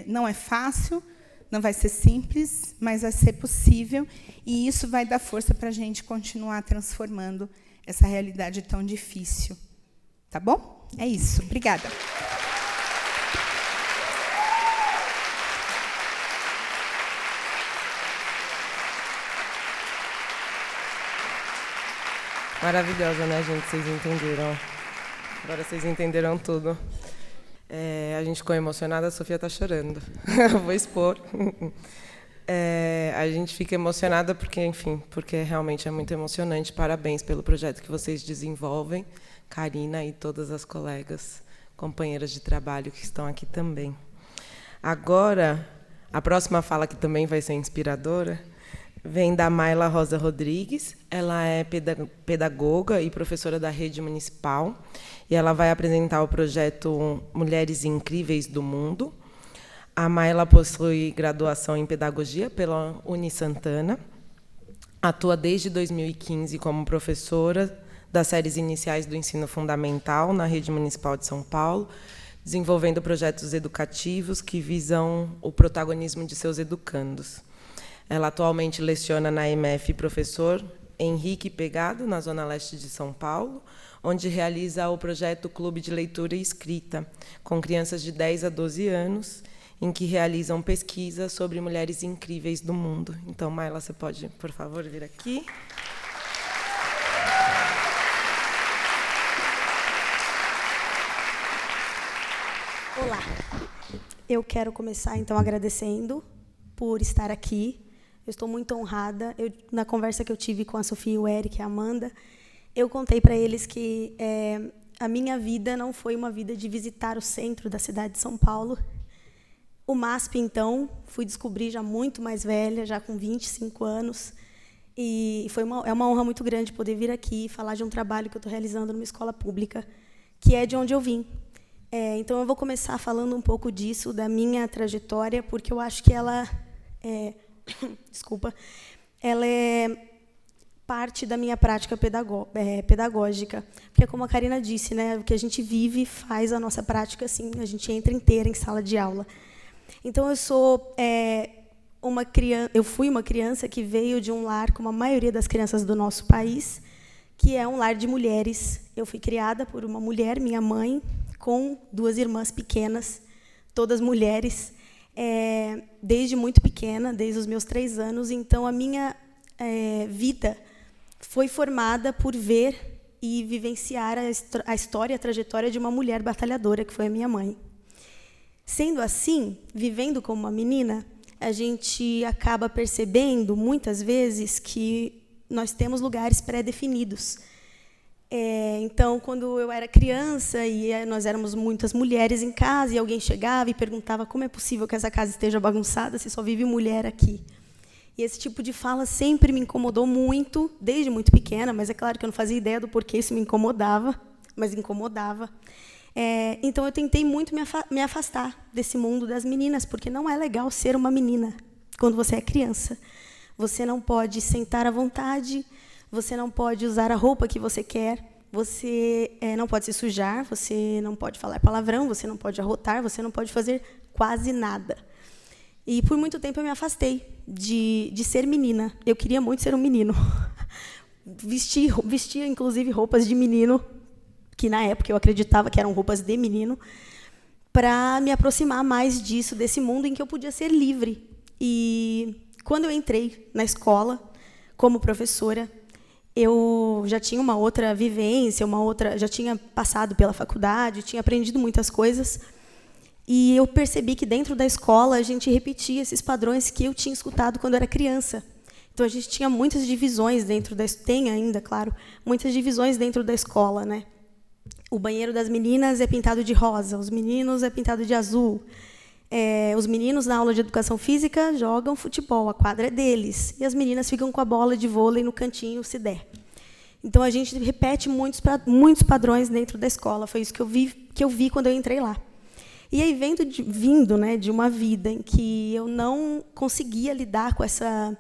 Não é fácil, não vai ser simples, mas vai ser possível, e isso vai dar força para a gente continuar transformando essa realidade tão difícil. Tá bom? É isso. Obrigada. Maravilhosa, né, gente? Vocês entenderam. Agora vocês entenderam tudo. A gente ficou emocionada, a Sofia está chorando. Vou expor. A gente fica emocionada porque, enfim, porque realmente é muito emocionante. Parabéns pelo projeto que vocês desenvolvem, Karina e todas as colegas, companheiras de trabalho que estão aqui também. Agora, a próxima fala, que também vai ser inspiradora, vem da Mayla Rosa Rodrigues. Ela é pedagoga e professora da rede municipal, e ela vai apresentar o projeto Mulheres Incríveis do Mundo. A Mayla possui graduação em pedagogia pela Unisantana, atua desde 2015 como professora das séries iniciais do ensino fundamental na rede municipal de São Paulo, desenvolvendo projetos educativos que visam o protagonismo de seus educandos. Ela atualmente leciona na MF Professor Henrique Pegado, na Zona Leste de São Paulo, onde realiza o projeto Clube de Leitura e Escrita, com crianças de 10 a 12 anos, em que realizam pesquisas sobre mulheres incríveis do mundo. Então, Mayla, você pode, por favor, vir aqui. Olá. Eu quero começar, então, agradecendo por estar aqui. Eu estou muito honrada. Na conversa que eu tive com a Sofia, o Eric e a Amanda, eu contei para eles que a minha vida não foi uma vida de visitar o centro da cidade de São Paulo. O MASP, então, fui descobrir já muito mais velha, já com 25 anos. E é uma honra muito grande poder vir aqui e falar de um trabalho que eu estou realizando numa escola pública, que é de onde eu vim. Então, eu vou começar falando um pouco disso, da minha trajetória, porque eu acho que ela ela é parte da minha prática pedagógica. Porque, como a Karina disse, né, o que a gente vive faz a nossa prática, assim, a gente entra inteira em sala de aula. Então, eu fui uma criança que veio de um lar, como a maioria das crianças do nosso país, que é um lar de mulheres. Eu fui criada por uma mulher, minha mãe, com 2 irmãs pequenas, todas mulheres, desde muito pequena, desde os meus 3 anos. Então, a minha vida foi formada por ver e vivenciar a história, a trajetória de uma mulher batalhadora, que foi a minha mãe. Sendo assim, vivendo como uma menina, a gente acaba percebendo, muitas vezes, que nós temos lugares pré-definidos. Então, quando eu era criança e nós éramos muitas mulheres em casa e alguém chegava e perguntava como é possível que essa casa esteja bagunçada se só vive mulher aqui. E esse tipo de fala sempre me incomodou muito, desde muito pequena, mas é claro que eu não fazia ideia do porquê isso me incomodava, mas incomodava. Então, eu tentei muito me afastar desse mundo das meninas, porque não é legal ser uma menina quando você é criança. Você não pode sentar à vontade, você não pode usar a roupa que você quer, você não pode se sujar, você não pode falar palavrão, você não pode arrotar, você não pode fazer quase nada. E, por muito tempo, eu me afastei de ser menina. Eu queria muito ser um menino. Vestia, inclusive, roupas de menino, que, na época, eu acreditava que eram roupas de menino, para me aproximar mais disso, desse mundo em que eu podia ser livre. E, quando eu entrei na escola, como professora, eu já tinha uma outra vivência, já tinha passado pela faculdade, tinha aprendido muitas coisas, e eu percebi que dentro da escola a gente repetia esses padrões que eu tinha escutado quando era criança. Então, a gente tinha muitas divisões tem ainda, claro, muitas divisões dentro da escola, né? O banheiro das meninas é pintado de rosa, os meninos é pintado de azul. Os meninos, na aula de educação física, jogam futebol, a quadra é deles. E as meninas ficam com a bola de vôlei no cantinho, se der. Então, a gente repete muitos padrões dentro da escola. Foi isso que eu vi quando eu entrei lá. E aí, vindo, né, de uma vida em que eu não conseguia lidar com essa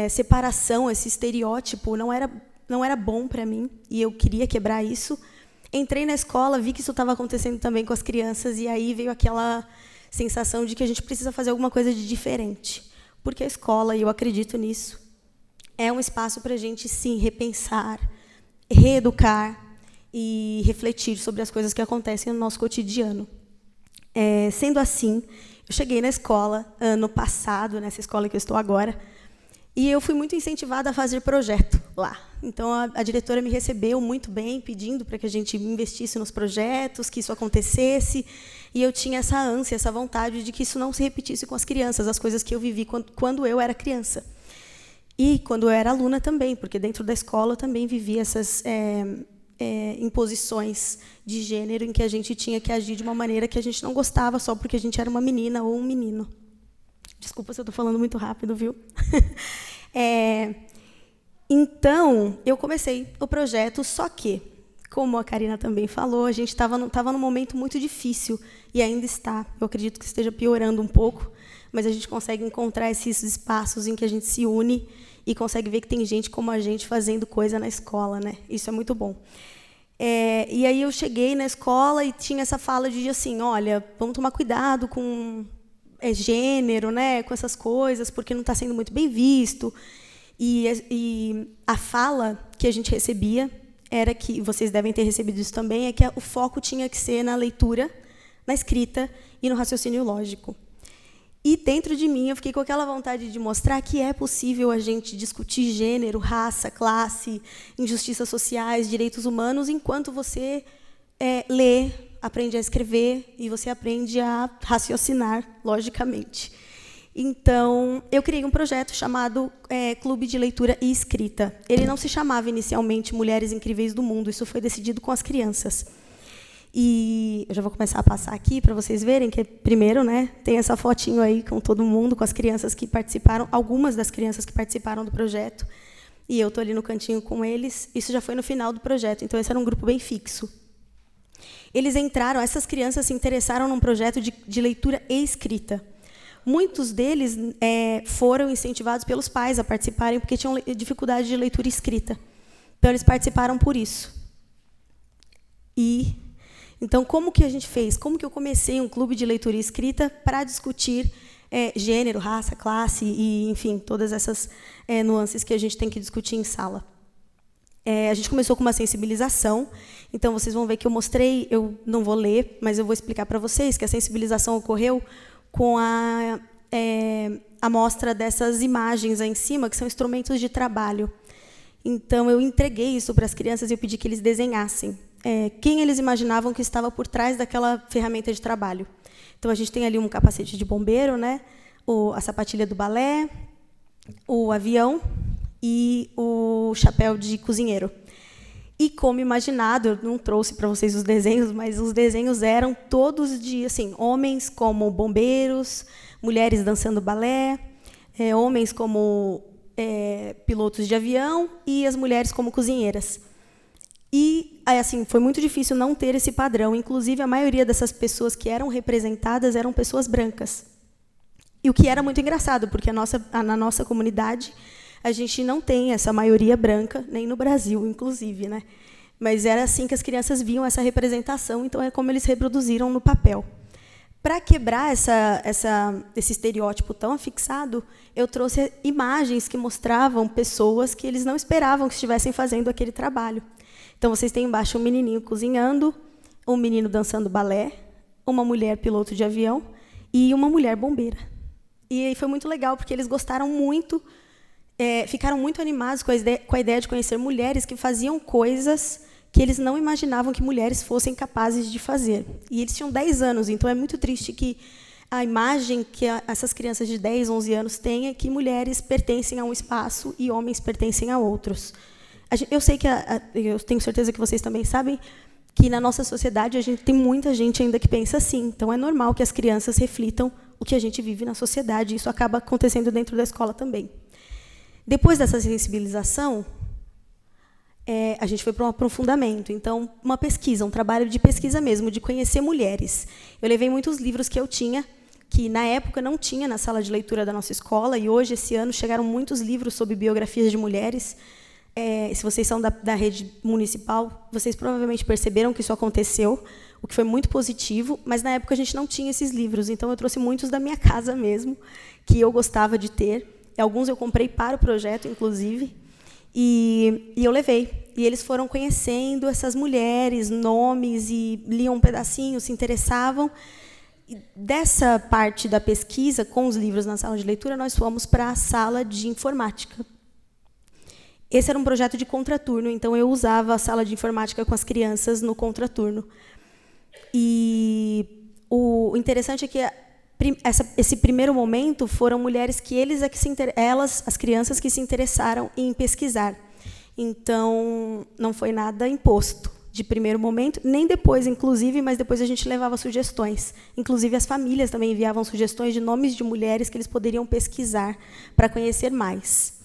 separação, esse estereótipo, não era bom para mim, e eu queria quebrar isso. Entrei na escola, vi que isso estava acontecendo também com as crianças, e aí veio aquela sensação de que a gente precisa fazer alguma coisa de diferente. Porque a escola, e eu acredito nisso, é um espaço para a gente, sim, repensar, reeducar e refletir sobre as coisas que acontecem no nosso cotidiano. Sendo assim, eu cheguei na escola, ano passado, nessa escola que eu estou agora, e eu fui muito incentivada a fazer projeto lá. Então, a diretora me recebeu muito bem, pedindo para que a gente investisse nos projetos, que isso acontecesse. E eu tinha essa ânsia, essa vontade de que isso não se repetisse com as crianças, as coisas que eu vivi quando eu era criança. E quando eu era aluna também, porque dentro da escola eu também vivi essas imposições de gênero em que a gente tinha que agir de uma maneira que a gente não gostava só porque a gente era uma menina ou um menino. Desculpa se eu estou falando muito rápido, viu? Então, eu comecei o projeto, só que, como a Karina também falou, a gente estava num momento muito difícil, e ainda está. Eu acredito que esteja piorando um pouco, mas a gente consegue encontrar esses espaços em que a gente se une e consegue ver que tem gente como a gente fazendo coisa na escola, né? Isso é muito bom. E aí eu cheguei na escola e tinha essa fala de assim, olha, vamos tomar cuidado com gênero, né, com essas coisas, porque não está sendo muito bem visto. E a fala que a gente recebia era que, vocês devem ter recebido isso também, é que o foco tinha que ser na leitura, na escrita e no raciocínio lógico. E dentro de mim eu fiquei com aquela vontade de mostrar que é possível a gente discutir gênero, raça, classe, injustiças sociais, direitos humanos, enquanto você lê, aprende a escrever e você aprende a raciocinar logicamente. Então, eu criei um projeto chamado Clube de Leitura e Escrita. Ele não se chamava inicialmente Mulheres Incríveis do Mundo, isso foi decidido com as crianças. E eu já vou começar a passar aqui para vocês verem que, primeiro, né, tem essa fotinho aí com todo mundo, com as crianças que participaram, algumas das crianças que participaram do projeto, e eu estou ali no cantinho com eles. Isso já foi no final do projeto, então esse era um grupo bem fixo. Eles entraram, essas crianças se interessaram num projeto de leitura e escrita. Muitos deles foram incentivados pelos pais a participarem, porque tinham dificuldade de leitura e escrita. Então, eles participaram por isso. Então, como que a gente fez? Como que eu comecei um clube de leitura e escrita para discutir gênero, raça, classe e, enfim, todas essas nuances que a gente tem que discutir em sala? A gente começou com uma sensibilização. Então, vocês vão ver que eu mostrei, eu não vou ler, mas eu vou explicar para vocês que a sensibilização ocorreu com a amostra dessas imagens aí em cima, que são instrumentos de trabalho. Então, eu entreguei isso para as crianças e eu pedi que eles desenhassem quem eles imaginavam que estava por trás daquela ferramenta de trabalho. Então, a gente tem ali um capacete de bombeiro, né? A sapatilha do balé, o avião e o chapéu de cozinheiro. E, como imaginado, eu não trouxe para vocês os desenhos, mas os desenhos eram todos de assim, homens como bombeiros, mulheres dançando balé, homens como pilotos de avião e as mulheres como cozinheiras. E assim, foi muito difícil não ter esse padrão. Inclusive, a maioria dessas pessoas que eram representadas eram pessoas brancas. E o que era muito engraçado, porque na nossa comunidade a gente não tem essa maioria branca, nem no Brasil, inclusive, né? Mas era assim que as crianças viam essa representação, então é como eles reproduziram no papel. Para quebrar esse estereótipo tão afixado, eu trouxe imagens que mostravam pessoas que eles não esperavam que estivessem fazendo aquele trabalho. Então, vocês têm embaixo um menininho cozinhando, um menino dançando balé, uma mulher piloto de avião e uma mulher bombeira. E foi muito legal, porque eles gostaram muito, ficaram muito animados com a ideia de conhecer mulheres que faziam coisas que eles não imaginavam que mulheres fossem capazes de fazer. E eles tinham 10 anos, então é muito triste que a imagem que essas crianças de 10, 11 anos têm é que mulheres pertencem a um espaço e homens pertencem a outros. Eu sei que eu tenho certeza que vocês também sabem que na nossa sociedade a gente tem muita gente ainda que pensa assim. Então é normal que as crianças reflitam o que a gente vive na sociedade. E isso acaba acontecendo dentro da escola também. Depois dessa sensibilização, a gente foi para um aprofundamento. Então, uma pesquisa, um trabalho de pesquisa mesmo, de conhecer mulheres. Eu levei muitos livros que eu tinha, que na época não tinha na sala de leitura da nossa escola, e hoje, esse ano, chegaram muitos livros sobre biografias de mulheres. Se vocês são da rede municipal, vocês provavelmente perceberam que isso aconteceu, o que foi muito positivo, mas na época a gente não tinha esses livros, então eu trouxe muitos da minha casa mesmo, que eu gostava de ter. Alguns eu comprei para o projeto, inclusive, e eu levei. E eles foram conhecendo essas mulheres, nomes, e liam um pedacinho, se interessavam. E dessa parte da pesquisa, com os livros na sala de leitura, nós fomos para a sala de informática. Esse era um projeto de contraturno, então eu usava a sala de informática com as crianças no contraturno. E o interessante é que esse primeiro momento foram mulheres que as crianças que se interessaram em pesquisar. Então, não foi nada imposto de primeiro momento, nem depois, inclusive, mas depois a gente levava sugestões. Inclusive, as famílias também enviavam sugestões de nomes de mulheres que eles poderiam pesquisar para conhecer mais.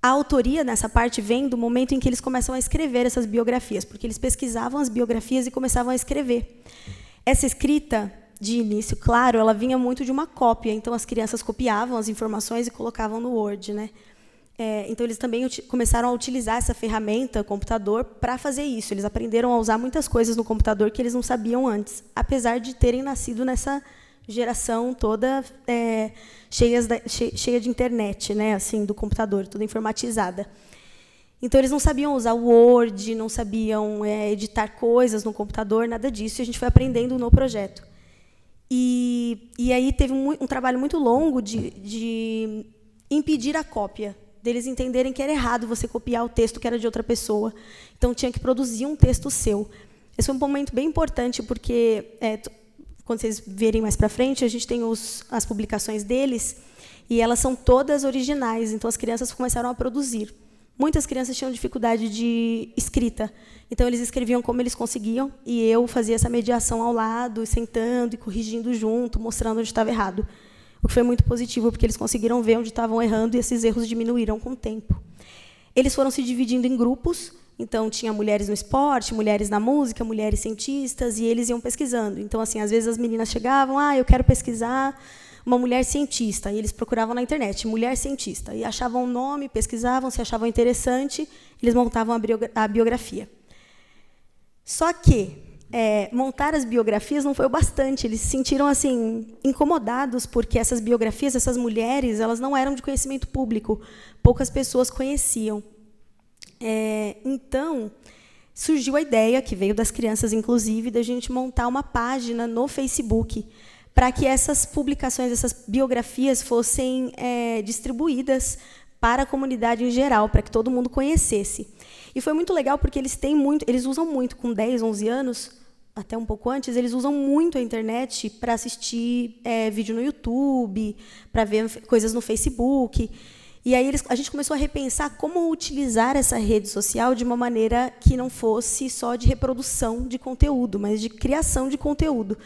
A autoria nessa parte vem do momento em que eles começam a escrever essas biografias, porque eles pesquisavam as biografias e começavam a escrever. Essa escrita, de início, claro, ela vinha muito de uma cópia, então as crianças copiavam as informações e colocavam no Word, né? Então, eles também começaram a utilizar essa ferramenta, o computador, para fazer isso. Eles aprenderam a usar muitas coisas no computador que eles não sabiam antes, apesar de terem nascido nessa geração toda cheia de internet, né, assim, do computador, toda informatizada. Então, eles não sabiam usar o Word, não sabiam editar coisas no computador, nada disso, e a gente foi aprendendo no projeto. E aí teve um trabalho muito longo de impedir a cópia, deles entenderem que era errado você copiar o texto que era de outra pessoa. Então, tinha que produzir um texto seu. Esse foi um momento bem importante, porque, quando vocês verem mais para frente, a gente tem as publicações deles, e elas são todas originais, então as crianças começaram a produzir. Muitas crianças tinham dificuldade de escrita, então eles escreviam como eles conseguiam, e eu fazia essa mediação ao lado, sentando e corrigindo junto, mostrando onde estava errado. O que foi muito positivo, porque eles conseguiram ver onde estavam errando, e esses erros diminuíram com o tempo. Eles foram se dividindo em grupos, então tinha mulheres no esporte, mulheres na música, mulheres cientistas, e eles iam pesquisando. Então, assim, às vezes as meninas chegavam, eu quero pesquisar uma mulher cientista, e eles procuravam na internet, mulher cientista, e achavam o nome, pesquisavam, se achavam interessante, eles montavam a biografia. Só que montar as biografias não foi o bastante, eles se sentiram assim, incomodados, porque essas biografias, essas mulheres, elas não eram de conhecimento público, poucas pessoas conheciam. Então, surgiu a ideia, que veio das crianças, inclusive, da gente montar uma página no Facebook, para que essas publicações, essas biografias fossem distribuídas para a comunidade em geral, para que todo mundo conhecesse. E foi muito legal, porque eles usam muito, com 10, 11 anos, até um pouco antes, eles usam muito a internet para assistir vídeo no YouTube, para ver coisas no Facebook. E aí a gente começou a repensar como utilizar essa rede social de uma maneira que não fosse só de reprodução de conteúdo, mas de criação de conteúdo.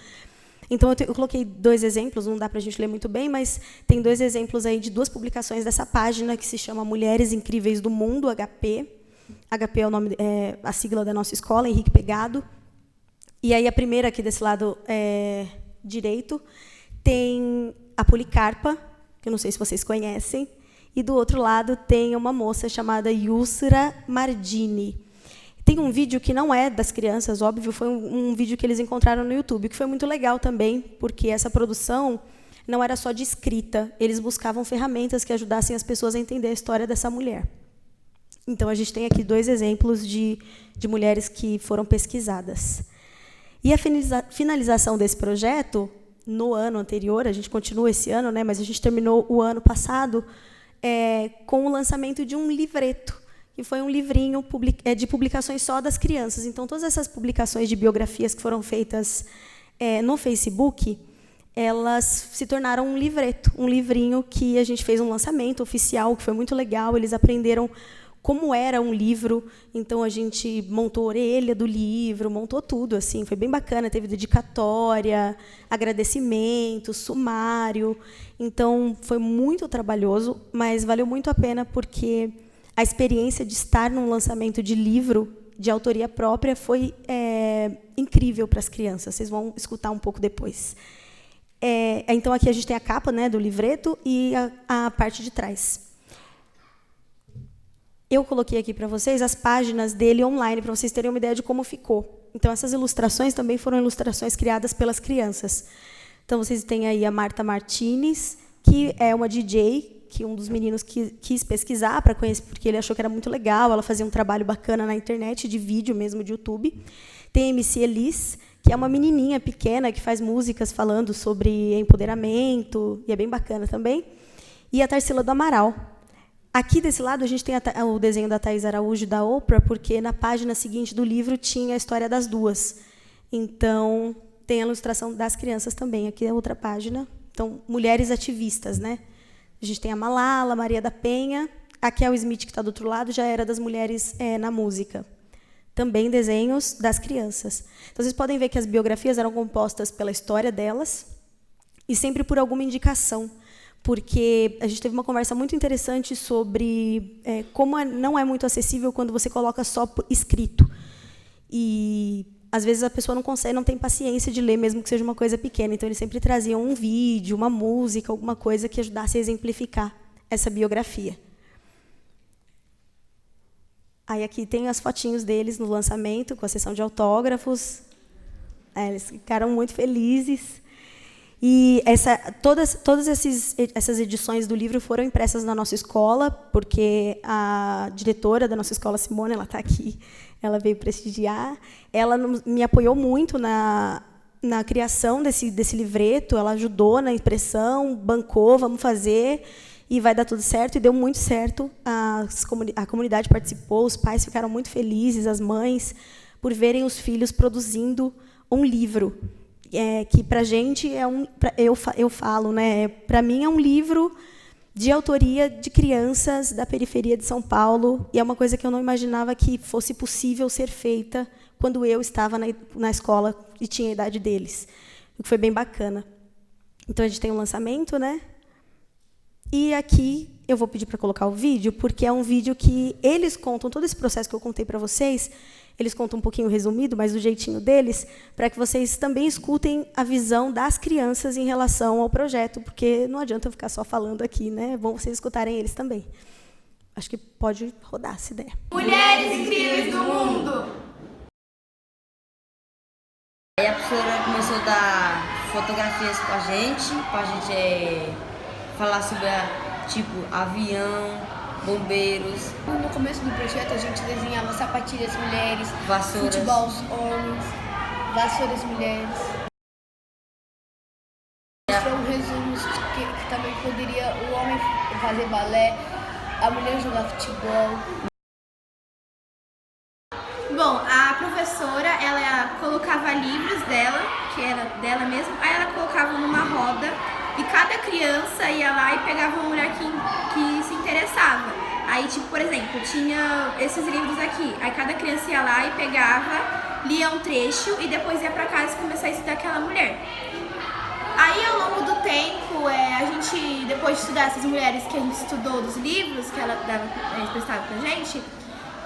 Então, eu coloquei 2 exemplos, não dá para a gente ler muito bem, mas tem 2 exemplos aí de 2 publicações dessa página, que se chama Mulheres Incríveis do Mundo, HP. HP é o nome, a sigla da nossa escola, Henrique Pegado. E aí a primeira, aqui desse lado direito, tem a Policarpa, que eu não sei se vocês conhecem, e do outro lado tem uma moça chamada Yusra Mardini. Tem um vídeo que não é das crianças, óbvio, foi um vídeo que eles encontraram no YouTube, que foi muito legal também, porque essa produção não era só de escrita, eles buscavam ferramentas que ajudassem as pessoas a entender a história dessa mulher. Então, a gente tem aqui 2 exemplos de mulheres que foram pesquisadas. E a finalização desse projeto, no ano anterior, a gente continua esse ano, né, mas a gente terminou o ano passado com o lançamento de um livreto, que foi um livrinho de publicações só das crianças. Então, todas essas publicações de biografias que foram feitas no Facebook, elas se tornaram um livreto, um livrinho que a gente fez um lançamento oficial, que foi muito legal. Eles aprenderam como era um livro, então a gente montou a orelha do livro, montou tudo, assim, foi bem bacana, teve dedicatória, agradecimento, sumário. Então, foi muito trabalhoso, mas valeu muito a pena, porque a experiência de estar num lançamento de livro de autoria própria foi incrível para as crianças. Vocês vão escutar um pouco depois. Então, aqui a gente tem a capa, né, do livreto e a parte de trás. Eu coloquei aqui para vocês as páginas dele online, para vocês terem uma ideia de como ficou. Então, essas ilustrações também foram ilustrações criadas pelas crianças. Então, vocês têm aí a Marta Martinez, que é uma DJ, que um dos meninos quis pesquisar para conhecer, porque ele achou que era muito legal, ela fazia um trabalho bacana na internet, de vídeo mesmo, de YouTube. Tem a MC Elis, que é uma menininha pequena que faz músicas falando sobre empoderamento, e é bem bacana também. E a Tarsila do Amaral. Aqui, desse lado, a gente tem o desenho da Thaís Araújo e da Oprah, porque na página seguinte do livro tinha a história das 2. Então, tem a ilustração das crianças também. Aqui é outra página. Então, mulheres ativistas, né? A gente tem a Malala, a Maria da Penha. Aqui é o Smith, que está do outro lado, já era das mulheres na música. Também desenhos das crianças. Então, vocês podem ver que as biografias eram compostas pela história delas e sempre por alguma indicação, porque a gente teve uma conversa muito interessante sobre como não é muito acessível quando você coloca só por escrito. E, às vezes, a pessoa não consegue, não tem paciência de ler, mesmo que seja uma coisa pequena. Então, eles sempre traziam um vídeo, uma música, alguma coisa que ajudasse a exemplificar essa biografia. Aí, aqui tem as fotinhos deles no lançamento, com a sessão de autógrafos. Eles ficaram muito felizes. E todas essas edições do livro foram impressas na nossa escola, porque a diretora da nossa escola, Simone, ela está aqui, ela veio prestigiar. Ela me apoiou muito na criação desse livreto, ela ajudou na impressão, bancou, vamos fazer, e vai dar tudo certo, e deu muito certo. A comunidade participou, os pais ficaram muito felizes, as mães, por verem os filhos produzindo um livro, que para a gente eu falo, né, para mim é um livro de autoria de crianças da periferia de São Paulo, e é uma coisa que eu não imaginava que fosse possível ser feita quando eu estava na escola e tinha a idade deles, o que foi bem bacana. Então, a gente tem um lançamento, né? E aqui eu vou pedir para colocar o vídeo, porque é um vídeo que eles contam todo esse processo que eu contei para vocês, eles contam um pouquinho resumido, mas do jeitinho deles, para que vocês também escutem a visão das crianças em relação ao projeto, porque não adianta eu ficar só falando aqui, né? É bom vocês escutarem eles também. Acho que pode rodar, se der. Mulheres incríveis do mundo! Aí a professora começou a dar fotografias pra gente falar sobre, tipo, avião, bombeiros. No começo do projeto, a gente desenhava sapatilhas mulheres, Vassouras. futebol homens, vassouras mulheres. Mostrou resumos que também poderia o homem fazer balé, a mulher jogar futebol. Bom, a professora, ela colocava livros dela, que era dela mesma, aí ela colocava numa roda e cada criança ia lá e pegava uma mulher que se interessava. Aí, tipo, por exemplo, tinha esses livros aqui, aí cada criança ia lá e pegava, lia um trecho e depois ia pra casa e começava a estudar aquela mulher. Aí, ao longo do tempo, a gente, depois de estudar essas mulheres que a gente estudou dos livros, que ela emprestava pra gente,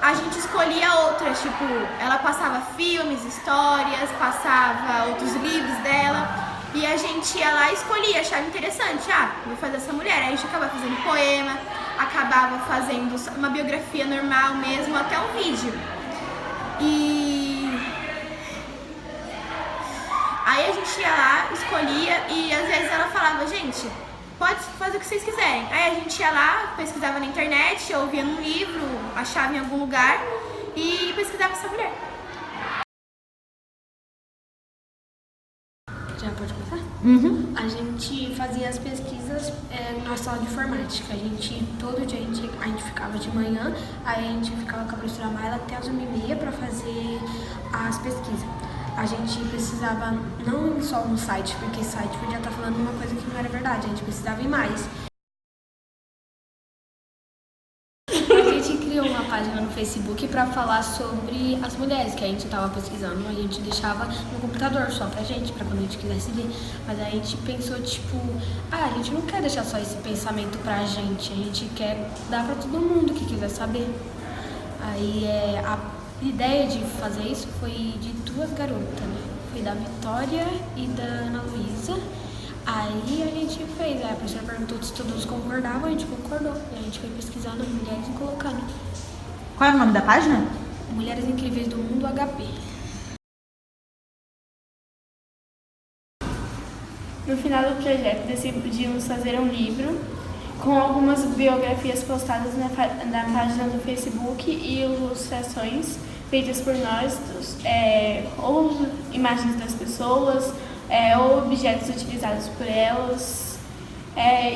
a gente escolhia outras, tipo, ela passava filmes, histórias, passava outros livros dela, e a gente ia lá e escolhia, achava interessante, vou fazer essa mulher. Aí a gente acabava fazendo poema, acabava fazendo uma biografia normal mesmo, até um vídeo. E aí a gente ia lá, escolhia, e às vezes ela falava, gente, pode fazer o que vocês quiserem. Aí a gente ia lá, pesquisava na internet, ouvia num livro, achava em algum lugar e pesquisava essa mulher. Já pode começar? A gente fazia as pesquisas na sala de informática. Todo dia a gente ficava de manhã, aí a gente ficava com a professora Mayla até as 1h30 para fazer as pesquisas. A gente precisava não ir só no site, porque o site podia estar falando uma coisa que não era verdade, a gente precisava ir mais. A gente criou uma página no Facebook para falar sobre as mulheres que a gente estava pesquisando. A gente deixava no computador só pra gente, para quando a gente quisesse ver. Mas a gente pensou, tipo, a gente não quer deixar só esse pensamento pra gente, a gente quer dar pra todo mundo que quiser saber. Aí a ideia de fazer isso foi de duas garotas, né? Foi da Vitória e da Ana Luísa. Aí a gente fez, a professora perguntou se todos concordavam, a gente concordou. E a gente foi pesquisando mulheres e colocando. Qual é o nome da página? Mulheres Incríveis do Mundo HP. No final do projeto, decidimos fazer um livro com algumas biografias postadas na página do Facebook e ilustrações feitas por nós, ou imagens das pessoas, ou objetos utilizados por elas.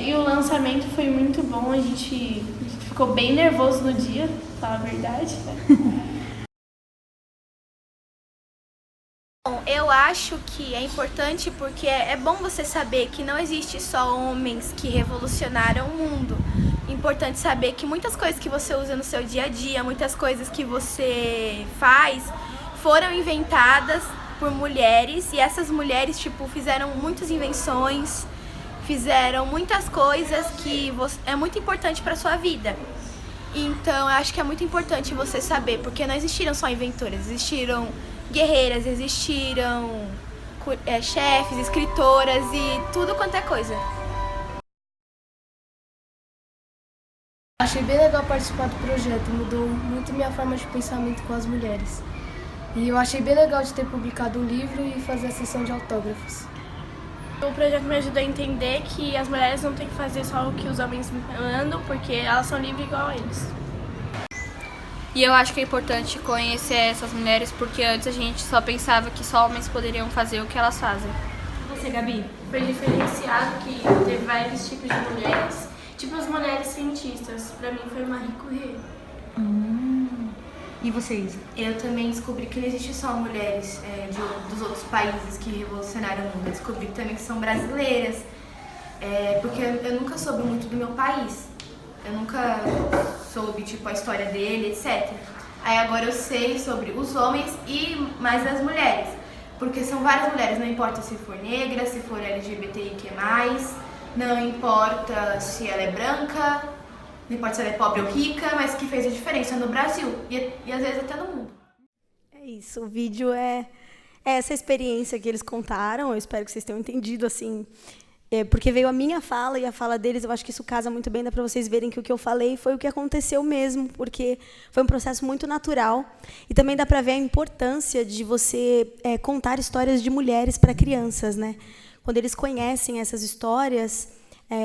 E o lançamento foi muito bom, a gente ficou bem nervoso no dia, pra falar a verdade. Bom, eu acho que é importante porque é bom você saber que não existe só homens que revolucionaram o mundo. É importante saber que muitas coisas que você usa no seu dia a dia, muitas coisas que você faz, foram inventadas por mulheres, e essas mulheres, tipo, fizeram muitas invenções, fizeram muitas coisas que é muito importante para sua vida. Então, eu acho que é muito importante você saber, porque não existiram só inventoras, existiram guerreiras, existiram chefes, escritoras e tudo quanto é coisa. Achei bem legal participar do projeto, mudou muito minha forma de pensamento com as mulheres. E eu achei bem legal de ter publicado um livro e fazer a sessão de autógrafos. O projeto me ajudou a entender que as mulheres não têm que fazer só o que os homens mandam, porque elas são livres igual a eles. E eu acho que é importante conhecer essas mulheres, porque antes a gente só pensava que só homens poderiam fazer o que elas fazem. Você, Gabi? Foi diferenciado que teve vários tipos de mulheres, tipo as mulheres cientistas. Pra mim foi Marie Curie. E você, Isa? Eu também descobri que não existe só mulheres dos outros países que revolucionaram o mundo. Eu descobri também que são brasileiras, porque eu nunca soube muito do meu país. Eu nunca soube, tipo, a história dele, etc. Aí agora eu sei sobre os homens e mais as mulheres. Porque são várias mulheres, não importa se for negra, se for LGBTIQ+, não importa se ela é branca, não importa se ela é pobre ou rica, mas que fez a diferença no Brasil e às vezes até no mundo. É isso, o vídeo é essa experiência que eles contaram, eu espero que vocês tenham entendido, assim, porque veio a minha fala e a fala deles, eu acho que isso casa muito bem, dá para vocês verem que o que eu falei foi o que aconteceu mesmo, porque foi um processo muito natural, e também dá para ver a importância de você contar histórias de mulheres para crianças, né? Quando eles conhecem essas histórias,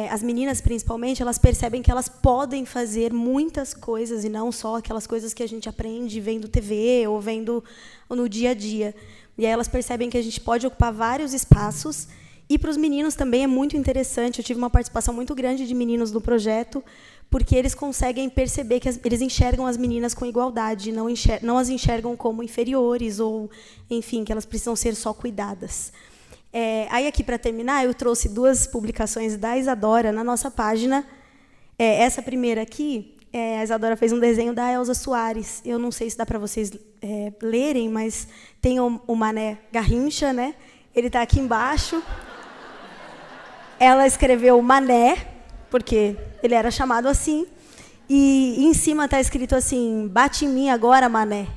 as meninas, principalmente, elas percebem que elas podem fazer muitas coisas, e não só aquelas coisas que a gente aprende vendo TV ou vendo no dia a dia. E aí elas percebem que a gente pode ocupar vários espaços. E para os meninos também é muito interessante. Eu tive uma participação muito grande de meninos no projeto, porque eles conseguem perceber que eles enxergam as meninas com igualdade, não as enxergam como inferiores ou, enfim, que elas precisam ser só cuidadas. Aí, aqui, para terminar, eu trouxe 2 publicações da Isadora na nossa página. Essa primeira aqui, a Isadora fez um desenho da Elza Soares. Eu não sei se dá para vocês lerem, mas tem o Mané Garrincha, né? Ele está aqui embaixo. Ela escreveu Mané, porque ele era chamado assim. E em cima está escrito assim, bate em mim agora, Mané.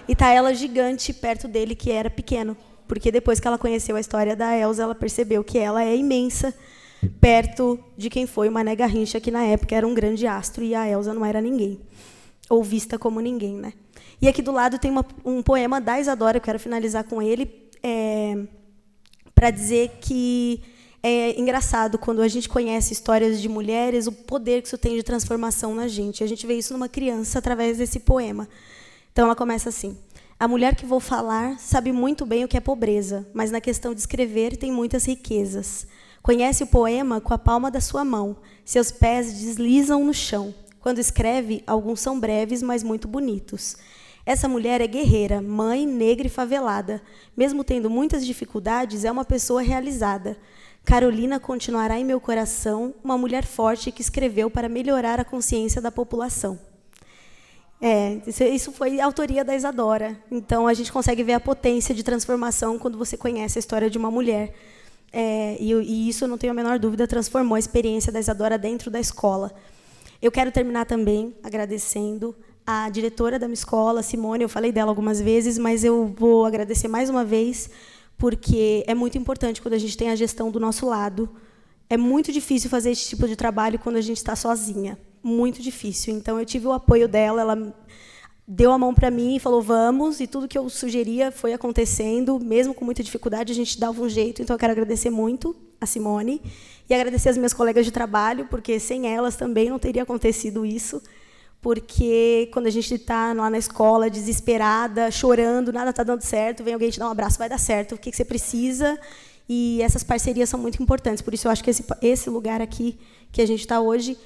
E está ela gigante perto dele, que era pequeno. Porque depois que ela conheceu a história da Elza, ela percebeu que ela é imensa perto de quem foi o Mané Garrincha, que na época era um grande astro, e a Elza não era ninguém, ou vista como ninguém, né? E aqui do lado tem um poema da Isadora, eu quero finalizar com ele, para dizer que é engraçado quando a gente conhece histórias de mulheres, o poder que isso tem de transformação na gente. A gente vê isso numa criança através desse poema. Então, ela começa assim. A mulher que vou falar sabe muito bem o que é pobreza, mas na questão de escrever tem muitas riquezas. Conhece o poema com a palma da sua mão. Seus pés deslizam no chão. Quando escreve, alguns são breves, mas muito bonitos. Essa mulher é guerreira, mãe, negra e favelada. Mesmo tendo muitas dificuldades, é uma pessoa realizada. Carolina continuará em meu coração, uma mulher forte que escreveu para melhorar a consciência da população. Isso foi a autoria da Isadora. Então, a gente consegue ver a potência de transformação quando você conhece a história de uma mulher. E isso, não tenho a menor dúvida, transformou a experiência da Isadora dentro da escola. Eu quero terminar também agradecendo a diretora da minha escola, Simone. Eu falei dela algumas vezes, mas eu vou agradecer mais uma vez, porque é muito importante quando a gente tem a gestão do nosso lado. É muito difícil fazer esse tipo de trabalho quando a gente está sozinha. Muito difícil. Então, eu tive o apoio dela, ela deu a mão para mim e falou, vamos, e tudo que eu sugeria foi acontecendo, mesmo com muita dificuldade, a gente dava um jeito. Então, eu quero agradecer muito a Simone e agradecer as minhas colegas de trabalho, porque sem elas também não teria acontecido isso, porque quando a gente está lá na escola, desesperada, chorando, nada está dando certo, vem alguém te dar um abraço, vai dar certo, o que você precisa, e essas parcerias são muito importantes. Por isso, eu acho que esse lugar aqui que a gente está hoje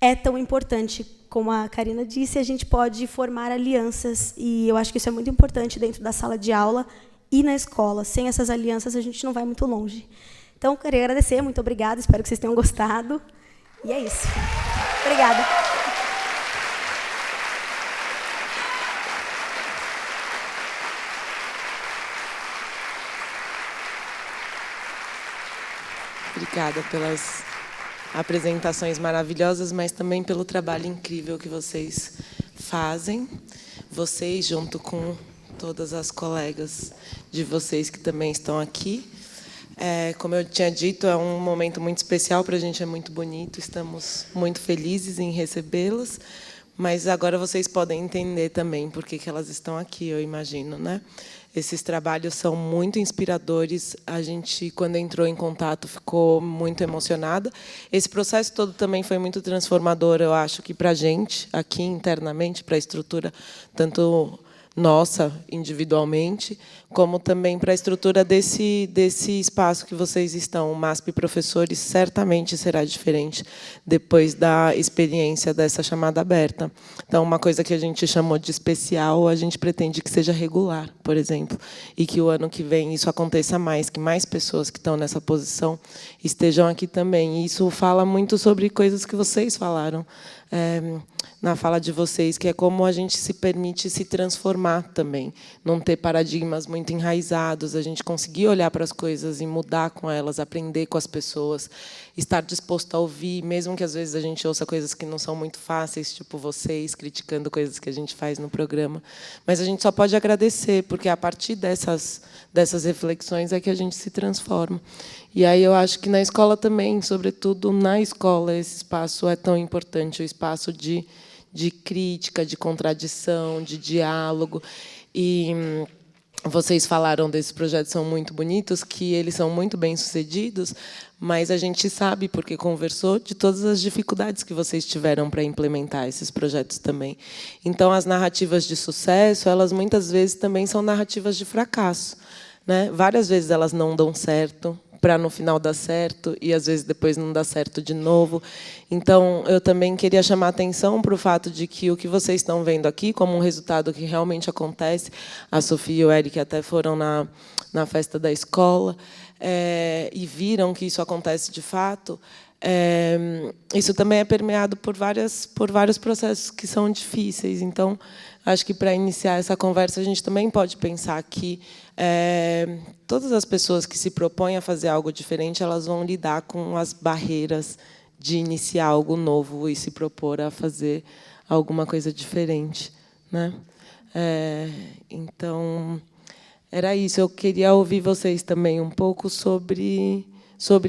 é tão importante. Como a Karina disse, a gente pode formar alianças, e eu acho que isso é muito importante dentro da sala de aula e na escola. Sem essas alianças, a gente não vai muito longe. Então, queria agradecer, muito obrigada, espero que vocês tenham gostado. E é isso. Obrigada. Obrigada pelas apresentações maravilhosas, mas também pelo trabalho incrível que vocês fazem. Vocês, junto com todas as colegas de vocês que também estão aqui. Como eu tinha dito, é um momento muito especial para a gente, é muito bonito, estamos muito felizes em recebê-las, mas agora vocês podem entender também por que elas estão aqui, eu imagino, né? Esses trabalhos são muito inspiradores. A gente, quando entrou em contato, ficou muito emocionada. Esse processo todo também foi muito transformador, eu acho, que para a gente, aqui internamente, para a estrutura, tanto nossa, individualmente, como também para a estrutura desse espaço que vocês estão. O MASP Professores certamente será diferente depois da experiência dessa chamada aberta. Então, uma coisa que a gente chamou de especial, a gente pretende que seja regular, por exemplo, e que o ano que vem isso aconteça mais, que mais pessoas que estão nessa posição estejam aqui também. E isso fala muito sobre coisas que vocês falaram, na fala de vocês, que é como a gente se permite se transformar também, não ter paradigmas muito enraizados, a gente conseguir olhar para as coisas e mudar com elas, aprender com as pessoas, estar disposto a ouvir, mesmo que às vezes a gente ouça coisas que não são muito fáceis, tipo vocês criticando coisas que a gente faz no programa, mas a gente só pode agradecer, porque a partir dessas reflexões é que a gente se transforma. E aí eu acho que na escola também, sobretudo na escola, esse espaço é tão importante, o espaço de crítica, de contradição, de diálogo. E vocês falaram desses projetos, são muito bonitos, que eles são muito bem-sucedidos, mas a gente sabe, porque conversou, de todas as dificuldades que vocês tiveram para implementar esses projetos também. Então, as narrativas de sucesso, elas muitas vezes também são narrativas de fracasso, né? Várias vezes elas não dão certo, para no final dar certo, e às vezes depois não dá certo de novo. Então, eu também queria chamar a atenção para o fato de que o que vocês estão vendo aqui, como um resultado que realmente acontece, a Sofia e o Eric até foram na festa da escola, e viram que isso acontece de fato, isso também é permeado por vários processos que são difíceis. Então, acho que, para iniciar essa conversa, a gente também pode pensar que todas as pessoas que se propõem a fazer algo diferente, elas vão lidar com as barreiras de iniciar algo novo e se propor a fazer alguma coisa diferente, né? Então, era isso. Eu queria ouvir vocês também um pouco sobre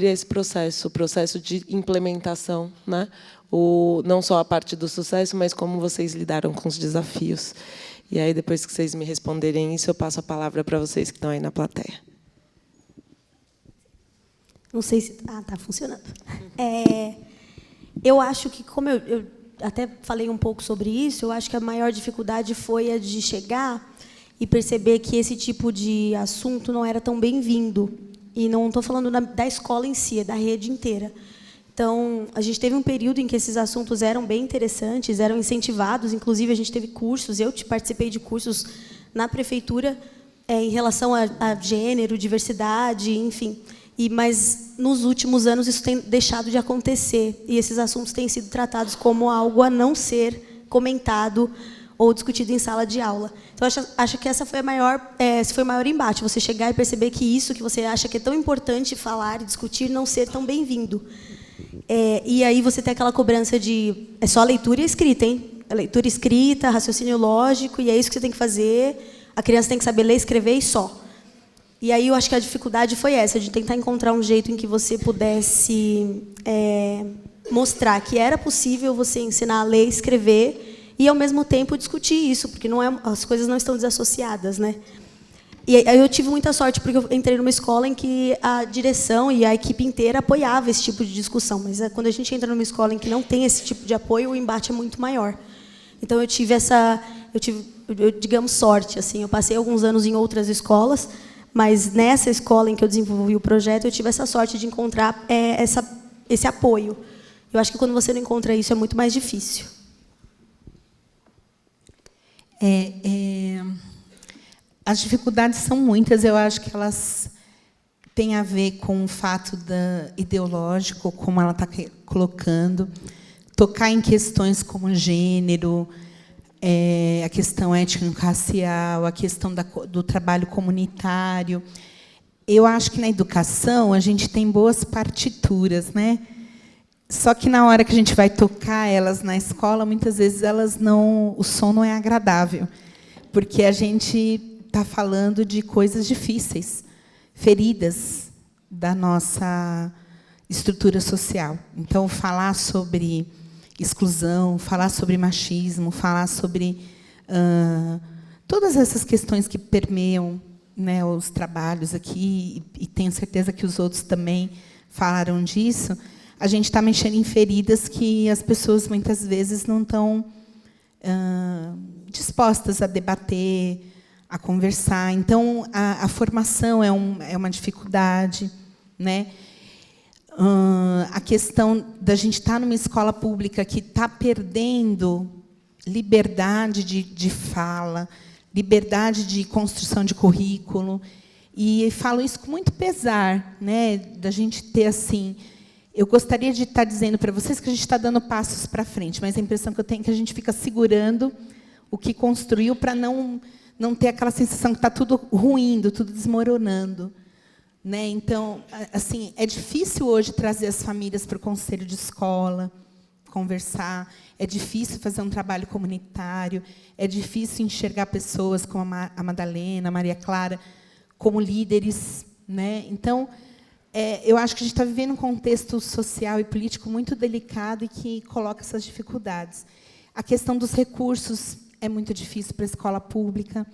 esse processo, o processo de implementação, né? Não só a parte do sucesso, mas como vocês lidaram com os desafios. E aí, depois que vocês me responderem isso, eu passo a palavra para vocês que estão aí na plateia. Não sei se... está funcionando. Eu acho que, como eu até falei um pouco sobre isso, eu acho que a maior dificuldade foi a de chegar e perceber que esse tipo de assunto não era tão bem-vindo. E não estou falando da escola em si, é da rede inteira. Então, a gente teve um período em que esses assuntos eram bem interessantes, eram incentivados, inclusive a gente teve cursos, eu participei de cursos na prefeitura em relação a gênero, diversidade, enfim. Mas, nos últimos anos, isso tem deixado de acontecer, e esses assuntos têm sido tratados como algo a não ser comentado ou discutido em sala de aula. Então, acho que esse foi o maior embate, você chegar e perceber que isso que você acha que é tão importante falar e discutir não ser tão bem-vindo. E aí você tem aquela cobrança de... É só leitura e escrita, hein? É leitura e escrita, raciocínio lógico, e é isso que você tem que fazer. A criança tem que saber ler e escrever e só. E aí eu acho que a dificuldade foi essa, de tentar encontrar um jeito em que você pudesse mostrar que era possível você ensinar a ler e escrever e, ao mesmo tempo, discutir isso, porque as coisas não estão desassociadas, né? E aí eu tive muita sorte, porque eu entrei numa escola em que a direção e a equipe inteira apoiava esse tipo de discussão. Mas quando a gente entra numa escola em que não tem esse tipo de apoio, o embate é muito maior. Então, eu tive, digamos, sorte. Assim, eu passei alguns anos em outras escolas, mas nessa escola em que eu desenvolvi o projeto, eu tive essa sorte de encontrar esse apoio. Eu acho que, quando você não encontra isso, é muito mais difícil. As dificuldades são muitas, eu acho que elas têm a ver com o fato ideológico, como ela está colocando, tocar em questões como gênero, a questão étnico-racial, a questão do trabalho comunitário. Eu acho que, na educação, a gente tem boas partituras, né? Só que, na hora que a gente vai tocar elas na escola, muitas vezes o som não é agradável, porque a gente está falando de coisas difíceis, feridas da nossa estrutura social. Então, falar sobre exclusão, falar sobre machismo, falar sobre todas essas questões que permeiam né, os trabalhos aqui, e tenho certeza que os outros também falaram disso, a gente está mexendo em feridas que as pessoas, muitas vezes, não estão dispostas a debater, a conversar. Então, a formação é uma dificuldade, né? A questão da gente estar numa escola pública que está perdendo liberdade de fala, liberdade de construção de currículo. E falo isso com muito pesar, né, da gente ter assim. Eu gostaria de estar dizendo para vocês que a gente está dando passos para frente, mas a impressão que eu tenho é que a gente fica segurando o que construiu para não ter aquela sensação que está tudo ruindo, tudo desmoronando, né? Então, assim, é difícil hoje trazer as famílias para o conselho de escola, conversar. É difícil fazer um trabalho comunitário. É difícil enxergar pessoas como a Madalena, a Maria Clara, como líderes, né? Então, eu acho que a gente está vivendo um contexto social e político muito delicado e que coloca essas dificuldades. A questão dos recursos é muito difícil para a escola pública.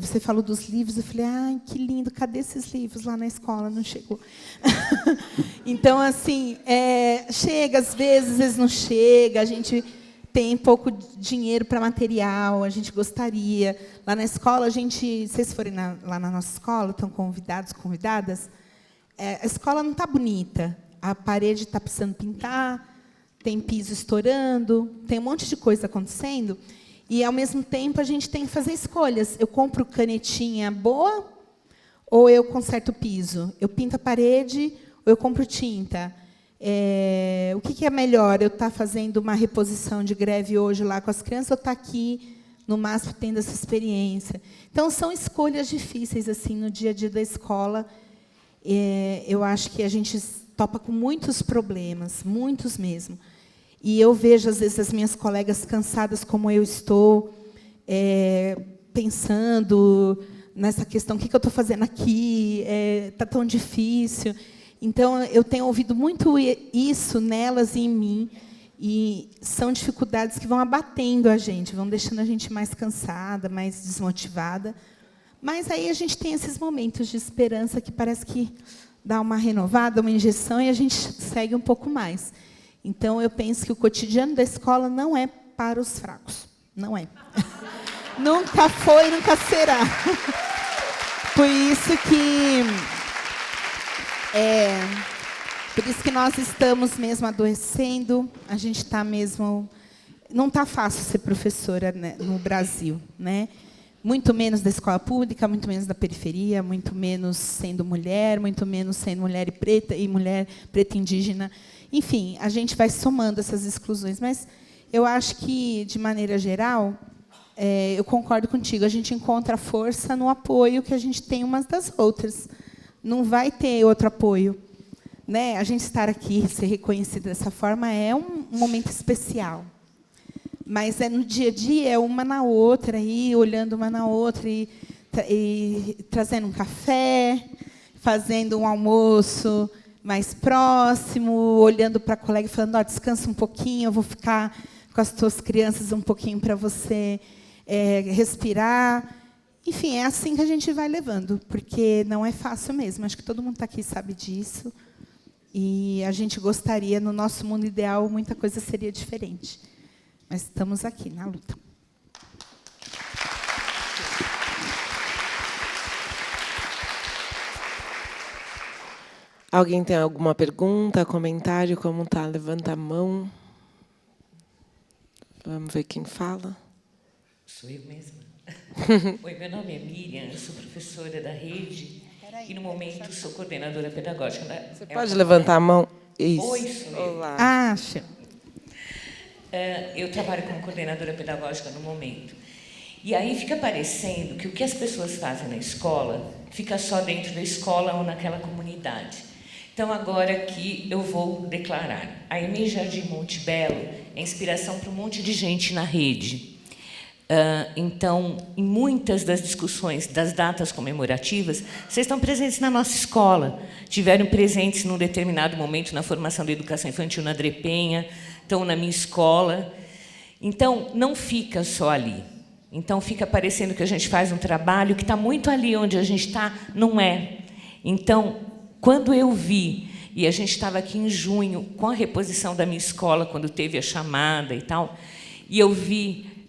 Você falou dos livros, eu falei, ai, que lindo, cadê esses livros lá na escola? Não chegou. Então, assim, chega, às vezes não chega, a gente tem pouco dinheiro para material, a gente gostaria. Lá na escola, se vocês forem lá na nossa escola, estão convidados, convidadas, a escola não está bonita, a parede está precisando pintar, tem piso estourando, tem um monte de coisa acontecendo, e, ao mesmo tempo, a gente tem que fazer escolhas. Eu compro canetinha boa ou eu conserto o piso? Eu pinto a parede ou eu compro tinta? O que é melhor? Eu estar fazendo uma reposição de greve hoje lá com as crianças ou estar aqui, no MASP, tendo essa experiência? Então, são escolhas difíceis assim no dia a dia da escola. Eu acho que a gente topa com muitos problemas, muitos mesmo. E eu vejo, às vezes, as minhas colegas cansadas como eu estou, pensando nessa questão, o que eu estou fazendo aqui? Está tão difícil. Então, eu tenho ouvido muito isso nelas e em mim, e são dificuldades que vão abatendo a gente, vão deixando a gente mais cansada, mais desmotivada. Mas aí a gente tem esses momentos de esperança que parece que dá uma renovada, uma injeção, e a gente segue um pouco mais. Então, eu penso que o cotidiano da escola não é para os fracos. Não é. Nunca foi, nunca será. Por isso que nós estamos mesmo adoecendo, a gente está mesmo... Não está fácil ser professora, né, no Brasil, né? Muito menos da escola pública, muito menos da periferia, muito menos sendo mulher, muito menos sendo mulher e mulher preta indígena. Enfim, a gente vai somando essas exclusões, mas eu acho que, de maneira geral, eu concordo contigo, a gente encontra força no apoio que a gente tem umas das outras. Não vai ter outro apoio, né? A gente estar aqui, ser reconhecida dessa forma, é um momento especial. Mas no dia a dia, é uma na outra, aí, olhando uma na outra, e trazendo um café, fazendo um almoço mais próximo, olhando para a colega e falando, descansa um pouquinho, eu vou ficar com as tuas crianças um pouquinho para você respirar. Enfim, é assim que a gente vai levando, porque não é fácil mesmo. Acho que todo mundo está aqui sabe disso. E a gente gostaria, no nosso mundo ideal, muita coisa seria diferente. Mas estamos aqui, na luta. Alguém tem alguma pergunta, comentário? Como está? Levanta a mão. Vamos ver quem fala. Sou eu mesma. Oi, meu nome é Miriam, eu sou professora da rede e, no momento, sou coordenadora pedagógica. Você pode levantar a mão? Isso. Oi, sou eu. Olá. Acha. Eu trabalho como coordenadora pedagógica no momento. E aí fica parecendo que o que as pessoas fazem na escola fica só dentro da escola ou naquela comunidade. Então, agora aqui eu vou declarar. A EMEI Jardim Monte Belo é inspiração para um monte de gente na rede. Então, em muitas das discussões das datas comemorativas, vocês estão presentes na nossa escola, tiveram presentes num determinado momento na formação da educação infantil na Adrepenha, estão na minha escola. Então, não fica só ali, Então, fica parecendo que a gente faz um trabalho que está muito ali onde a gente está, não é. Então, quando eu vi, e a gente estava aqui em junho, com a reposição da minha escola, quando teve a chamada e tal, e eu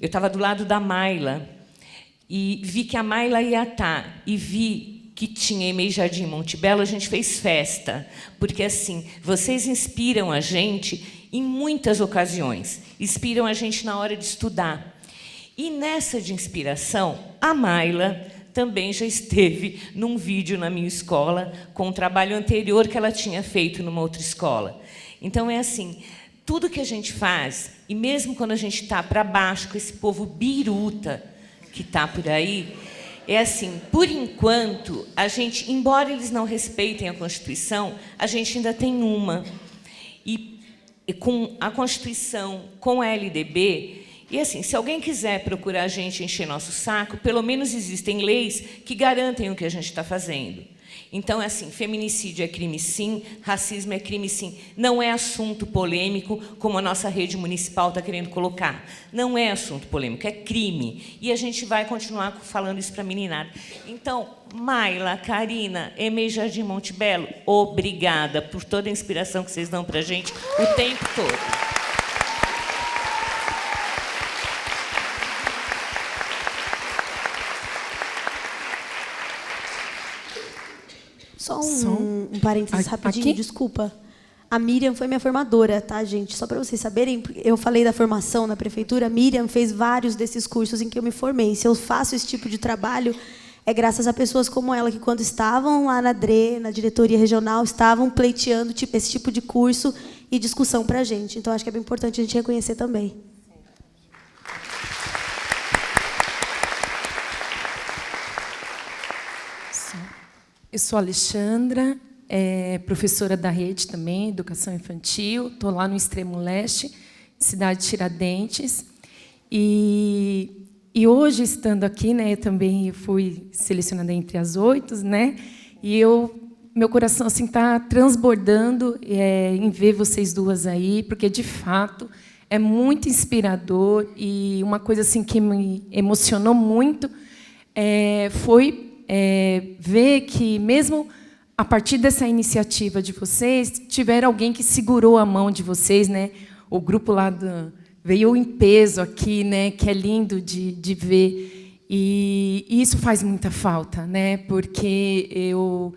estava do lado da Mayla, e vi que a Mayla ia estar, e vi que tinha EMEI Jardim Montebello, a gente fez festa, porque, assim, vocês inspiram a gente em muitas ocasiões, inspiram a gente na hora de estudar. E nessa de inspiração, a Mayla também já esteve num vídeo na minha escola com um trabalho anterior que ela tinha feito numa outra escola. Então, é assim, tudo que a gente faz, e mesmo quando a gente está para baixo com esse povo biruta que está por aí, é assim, por enquanto, a gente, embora eles não respeitem a Constituição, a gente ainda tem uma. E com a Constituição, com a LDB... E, assim, se alguém quiser procurar a gente encher nosso saco, pelo menos existem leis que garantem o que a gente está fazendo. Então, é assim, feminicídio é crime, sim, racismo é crime, sim. Não é assunto polêmico, como a nossa rede municipal está querendo colocar. Não é assunto polêmico, é crime. E a gente vai continuar falando isso para a meninada. Então, Mayla, Karina, EMEI Jardim Montebello, obrigada por toda a inspiração que vocês dão para a gente o tempo todo. Só um parênteses rapidinho, aqui? Desculpa. A Miriam foi minha formadora, tá, gente? Só para vocês saberem, eu falei da formação na prefeitura, a Miriam fez vários desses cursos em que eu me formei. Se eu faço esse tipo de trabalho, é graças a pessoas como ela, que quando estavam lá na DRE, na diretoria regional, estavam pleiteando esse tipo de curso e discussão para a gente. Então, acho que é bem importante a gente reconhecer também. Eu sou Alexandra, professora da rede também, Educação Infantil. Estou lá no Extremo Leste, cidade de Tiradentes. E hoje, estando aqui, né, eu também fui selecionada entre as 8, né? E meu coração assim está transbordando em ver vocês duas aí, porque, de fato, é muito inspirador. E uma coisa assim que me emocionou muito foi ver que, mesmo a partir dessa iniciativa de vocês, tiver alguém que segurou a mão de vocês, né? O grupo lá veio em peso aqui, né? Que é lindo de ver. E isso faz muita falta, né? Porque eu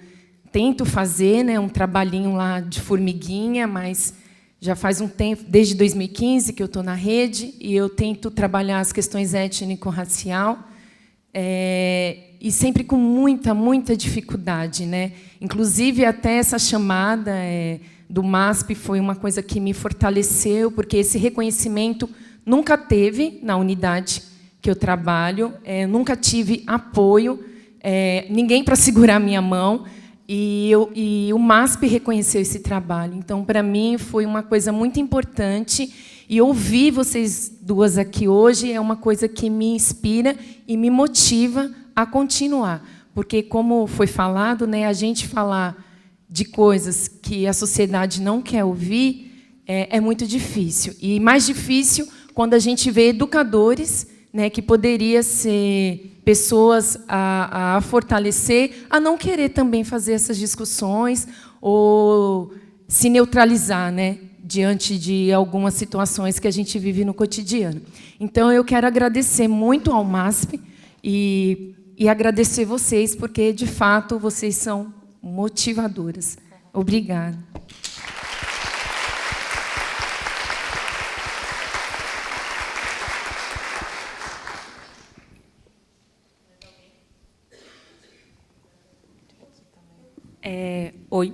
tento fazer, né, um trabalhinho lá de formiguinha, mas já faz um tempo, desde 2015, que eu estou na rede, e eu tento trabalhar as questões étnico-racial. E sempre com muita dificuldade, né? Inclusive, até essa chamada do MASP foi uma coisa que me fortaleceu, porque esse reconhecimento nunca teve na unidade que eu trabalho, nunca tive apoio, ninguém para segurar a minha mão, e o MASP reconheceu esse trabalho. Então, para mim, foi uma coisa muito importante, e ouvir vocês duas aqui hoje é uma coisa que me inspira e me motiva a continuar, porque, como foi falado, né, a gente falar de coisas que a sociedade não quer ouvir é muito difícil. E mais difícil quando a gente vê educadores, né, que poderia ser pessoas a fortalecer, a não querer também fazer essas discussões ou se neutralizar, né, diante de algumas situações que a gente vive no cotidiano. Então, eu quero agradecer muito ao MASP e agradecer vocês, porque, de fato, vocês são motivadoras. Obrigada. Oi,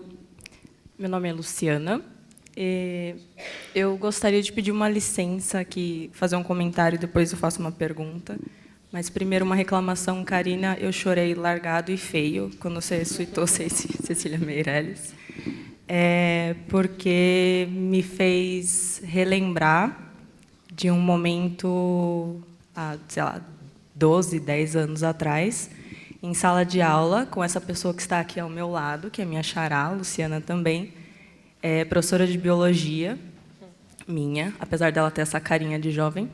meu nome é Luciana. Eu gostaria de pedir uma licença aqui, fazer um comentário, depois eu faço uma pergunta. Mas, primeiro, uma reclamação. Karina, eu chorei largado e feio quando você citou Cecília Meirelles, porque me fez relembrar de um momento, sei lá, 12, 10 anos atrás, em sala de aula, com essa pessoa que está aqui ao meu lado, que é minha xará, Luciana também, professora de biologia, minha, apesar dela ter essa carinha de jovem.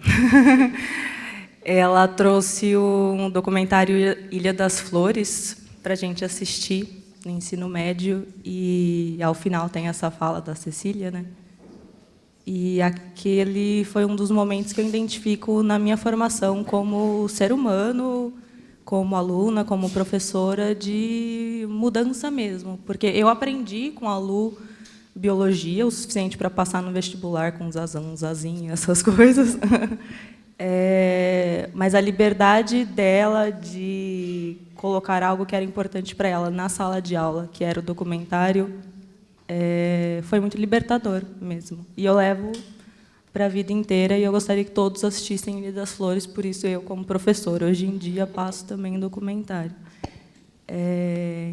ela trouxe um documentário Ilha das Flores para a gente assistir no ensino médio, e ao final tem essa fala da Cecília, né? E aquele foi um dos momentos que eu identifico na minha formação como ser humano, como aluna, como professora, de mudança mesmo. Porque eu aprendi com a Lu biologia o suficiente para passar no vestibular com zazão, zazinho, essas coisas. Mas a liberdade dela de colocar algo que era importante para ela na sala de aula, que era o documentário, foi muito libertador mesmo. E eu levo para a vida inteira, e eu gostaria que todos assistissem Ilha das Flores, por isso eu, como professora, hoje em dia passo também um documentário.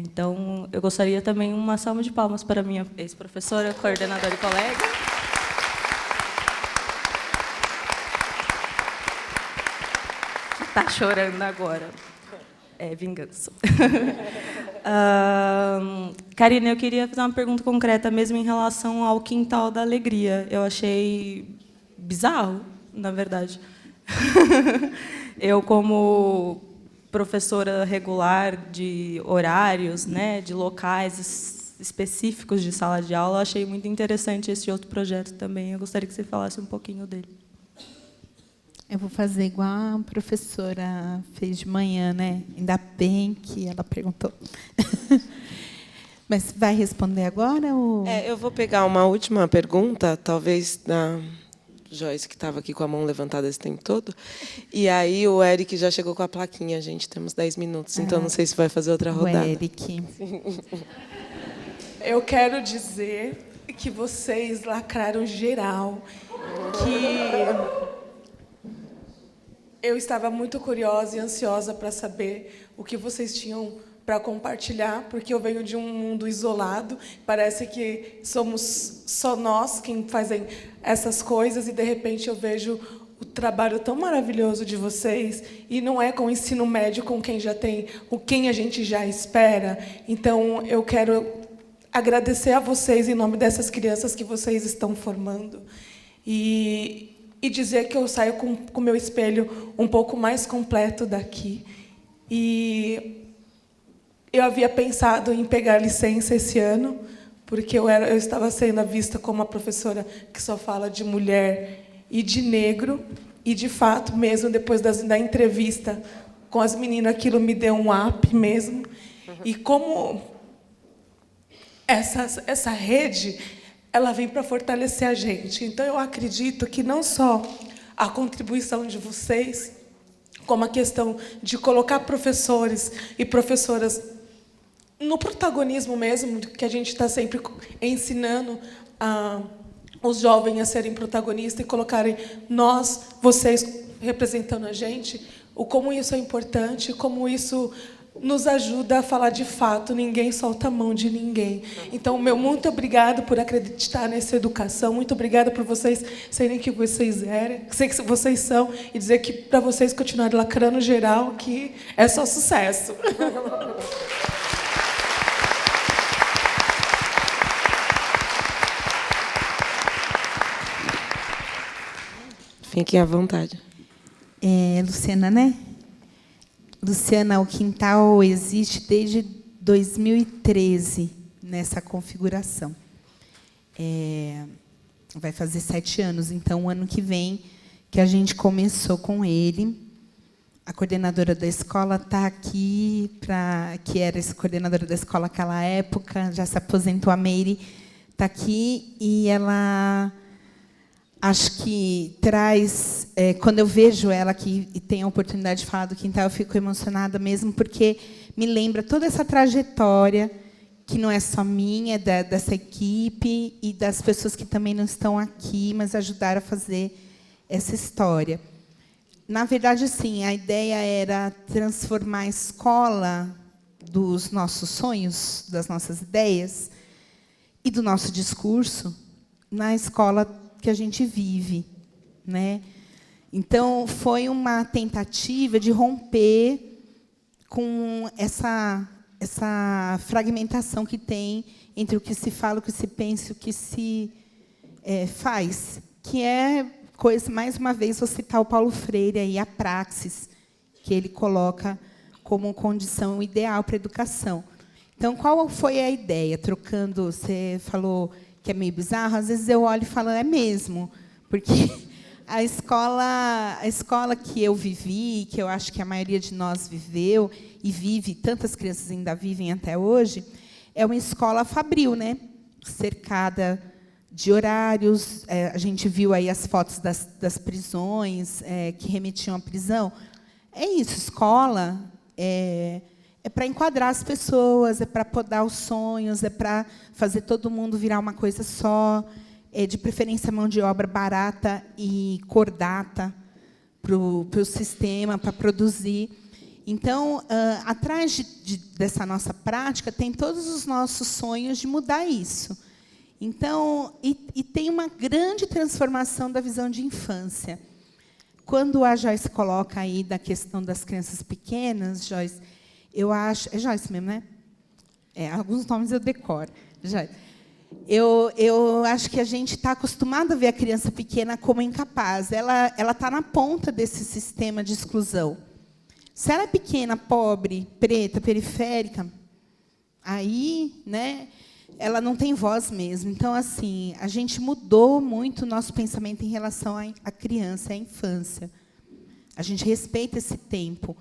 Então, eu gostaria também uma salva de palmas para a minha ex-professora, coordenadora e colega. Está chorando agora. É vingança. Karina, eu queria fazer uma pergunta concreta mesmo em relação ao Quintal da Alegria. Eu achei bizarro, na verdade. Eu, como professora regular de horários, né, de locais específicos de sala de aula, achei muito interessante esse outro projeto também. Eu gostaria que você falasse um pouquinho dele. Eu vou fazer igual a professora fez de manhã, né? Ainda bem que ela perguntou. Mas vai responder agora? Ou... eu vou pegar uma última pergunta, talvez da Joyce, que estava aqui com a mão levantada esse tempo todo. E aí o Eric já chegou com a plaquinha, gente. Temos 10 minutos, então não sei se vai fazer outra rodada. O Eric. Eu quero dizer que vocês lacraram geral, que eu estava muito curiosa e ansiosa para saber o que vocês tinham para compartilhar, porque eu venho de um mundo isolado, parece que somos só nós quem fazem essas coisas, e, de repente, eu vejo o trabalho tão maravilhoso de vocês, e não é com o ensino médio, com quem já tem, com quem a gente já espera. Então, eu quero agradecer a vocês, em nome dessas crianças que vocês estão formando, e dizer que eu saio com o meu espelho um pouco mais completo daqui. E eu havia pensado em pegar licença esse ano, porque eu estava sendo vista como uma professora que só fala de mulher e de negro, e, de fato, mesmo depois da entrevista com as meninas, aquilo me deu um up mesmo. E como essa rede, ela vem para fortalecer a gente. Então, eu acredito que não só a contribuição de vocês, como a questão de colocar professores e professoras no protagonismo mesmo, que a gente está sempre ensinando os jovens a serem protagonistas e colocarem vocês representando a gente, como isso é importante, como isso nos ajuda a falar de fato, ninguém solta a mão de ninguém. Então, muito obrigado por acreditar nessa educação, muito obrigada por vocês serem que vocês vocês são, e dizer que, para vocês continuarem lacrando geral, que é só sucesso. Fiquem à vontade. Luciana, né? Luciana, o Quintal existe desde 2013 nessa configuração. Vai fazer 7 anos, então, o ano que vem, que a gente começou com ele. A coordenadora da escola está aqui, que era essa coordenadora da escola naquela época, já se aposentou, a Meire, está aqui, e ela... Acho que traz... quando eu vejo ela aqui e tenho a oportunidade de falar do Quintal, eu fico emocionada mesmo, porque me lembra toda essa trajetória, que não é só minha, dessa equipe e das pessoas que também não estão aqui, mas ajudaram a fazer essa história. Na verdade, sim, a ideia era transformar a escola dos nossos sonhos, das nossas ideias e do nosso discurso na escola que a gente vive, né? Então, foi uma tentativa de romper com essa fragmentação que tem entre o que se fala, o que se pensa, o que se faz, que é coisa, mais uma vez, vou citar o Paulo Freire, aí, a praxis, que ele coloca como condição ideal para a educação. Então, qual foi a ideia? Trocando, você falou que é meio bizarro, às vezes eu olho e falo, é mesmo, porque a escola que eu vivi, que eu acho que a maioria de nós viveu e vive, tantas crianças ainda vivem até hoje, é uma escola fabril, né? Cercada de horários. A gente viu aí as fotos das prisões que remetiam à prisão. É isso, escola é para enquadrar as pessoas, é para podar os sonhos, é para fazer todo mundo virar uma coisa só, de preferência mão de obra barata e cordata para o sistema, para produzir. Então, atrás dessa nossa prática, tem todos os nossos sonhos de mudar isso. Então, e tem uma grande transformação da visão de infância. Quando a Joyce coloca aí da questão das crianças pequenas, Joyce, eu acho... É Joyce mesmo, né? Alguns nomes eu decoro. Joyce. Eu acho que a gente está acostumado a ver a criança pequena como incapaz. Ela está na ponta desse sistema de exclusão. Se ela é pequena, pobre, preta, periférica, aí, né, ela não tem voz mesmo. Então, assim, a gente mudou muito o nosso pensamento em relação à criança, à infância. A gente respeita esse tempo.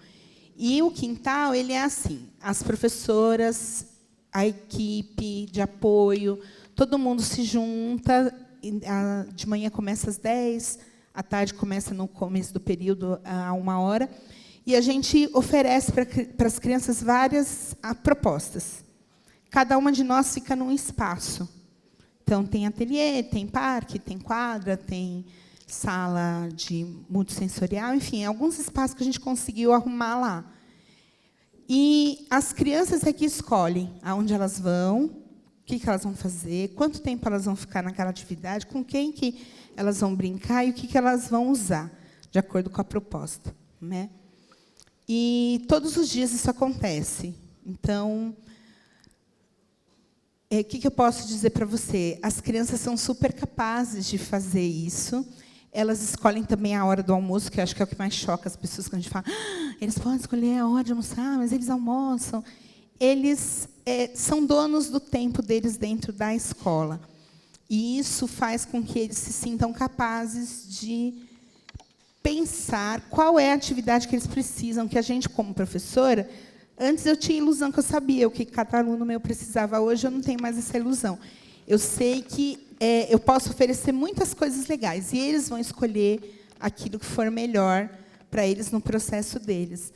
E o quintal, ele é assim, as professoras, a equipe de apoio, todo mundo se junta, de manhã começa às 10, à tarde começa no começo do período, a 1h, e a gente oferece para as crianças várias propostas. Cada uma de nós fica num espaço. Então, tem ateliê, tem parque, tem quadra, tem sala de multissensorial, enfim, alguns espaços que a gente conseguiu arrumar lá. E as crianças é que escolhem aonde elas vão, o que elas vão fazer, quanto tempo elas vão ficar naquela atividade, com quem que elas vão brincar e o que elas vão usar, de acordo com a proposta, né? E todos os dias isso acontece. Então, o que eu posso dizer para você? As crianças são super capazes de fazer isso. Elas escolhem também a hora do almoço, que eu acho que é o que mais choca as pessoas, quando a gente fala, eles podem escolher a hora de almoçar, mas eles almoçam. Eles são donos do tempo deles dentro da escola. E isso faz com que eles se sintam capazes de pensar qual é a atividade que eles precisam, que a gente, como professora, antes eu tinha ilusão que eu sabia o que cada aluno meu precisava. Hoje eu não tenho mais essa ilusão. Eu sei que eu posso oferecer muitas coisas legais, e eles vão escolher aquilo que for melhor para eles no processo deles.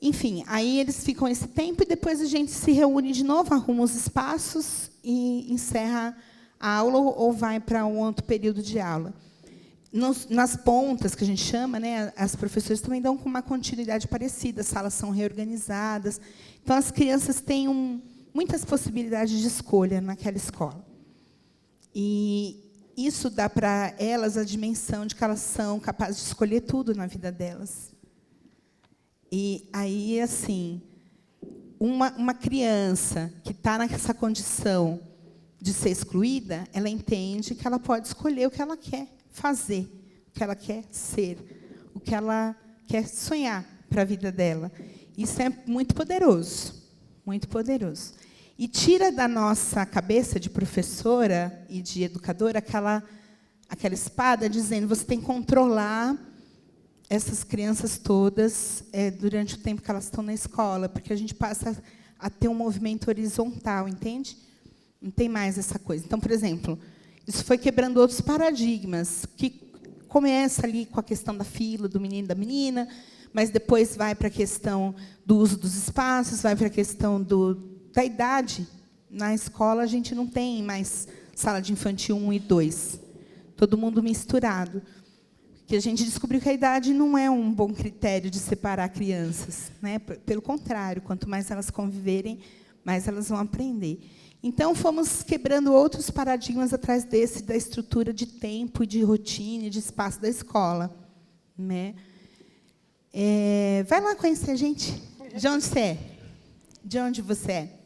Enfim, aí eles ficam esse tempo, e depois a gente se reúne de novo, arruma os espaços e encerra a aula, ou vai para um outro período de aula. Nas pontas, que a gente chama, né, as professoras também dão com uma continuidade parecida, as salas são reorganizadas. Então, as crianças têm muitas possibilidades de escolha naquela escola. E isso dá para elas a dimensão de que elas são capazes de escolher tudo na vida delas. E aí, assim, uma criança que está nessa condição de ser excluída, ela entende que ela pode escolher o que ela quer fazer, o que ela quer ser, o que ela quer sonhar para a vida dela. Isso é muito poderoso, muito poderoso. E tira da nossa cabeça de professora e de educadora aquela espada dizendo, você tem que controlar essas crianças todas durante o tempo que elas estão na escola, porque a gente passa a ter um movimento horizontal, entende? Não tem mais essa coisa. Então, por exemplo, isso foi quebrando outros paradigmas, que começa ali com a questão da fila, do menino e da menina, mas depois vai para a questão do uso dos espaços, vai para a questão da idade. Na escola, a gente não tem mais sala de infantil 1 e 2. Todo mundo misturado. Porque a gente descobriu que a idade não é um bom critério de separar crianças, né? Pelo contrário, quanto mais elas conviverem, mais elas vão aprender. Então, fomos quebrando outros paradigmas atrás desse, da estrutura de tempo, de rotina, de espaço da escola, né? Vai lá conhecer a gente. De onde você é? De onde você é?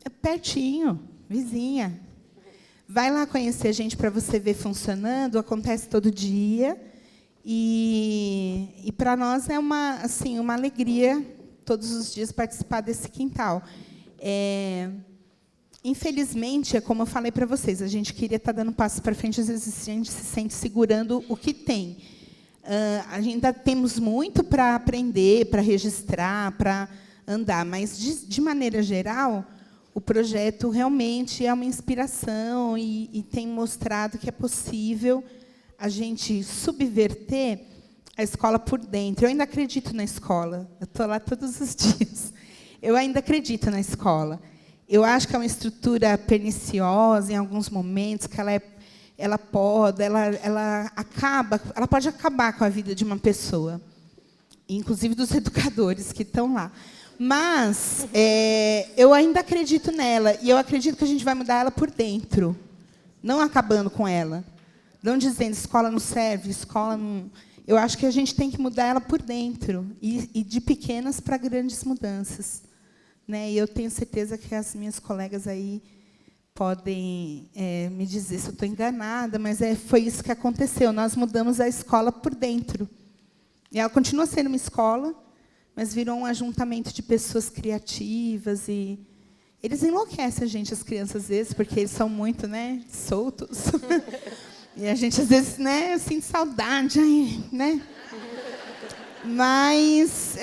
É pertinho, vizinha. Vai lá conhecer a gente para você ver funcionando, acontece todo dia. E para nós é uma alegria todos os dias participar desse quintal. Infelizmente, é como eu falei para vocês, a gente queria estar dando passo para frente, às vezes a gente se sente segurando o que tem. Ainda temos muito para aprender, para registrar, para andar, mas, de maneira geral, o projeto realmente é uma inspiração e tem mostrado que é possível a gente subverter a escola por dentro. Eu ainda acredito na escola. Eu estou lá todos os dias. Eu ainda acredito na escola. Eu acho que é uma estrutura perniciosa em alguns momentos, que ela pode acabar com a vida de uma pessoa, inclusive dos educadores que estão lá. Mas eu ainda acredito nela, e eu acredito que a gente vai mudar ela por dentro, não acabando com ela, não dizendo escola não serve, escola não... Eu acho que a gente tem que mudar ela por dentro, e de pequenas para grandes mudanças. E eu tenho certeza que as minhas colegas aí podem me dizer se eu estou enganada, mas foi isso que aconteceu. Nós mudamos a escola por dentro. E ela continua sendo uma escola, mas virou um ajuntamento de pessoas criativas. E eles enlouquecem a gente, as crianças, às vezes, porque eles são muito soltos. E a gente, às vezes, sinto saudade. Mas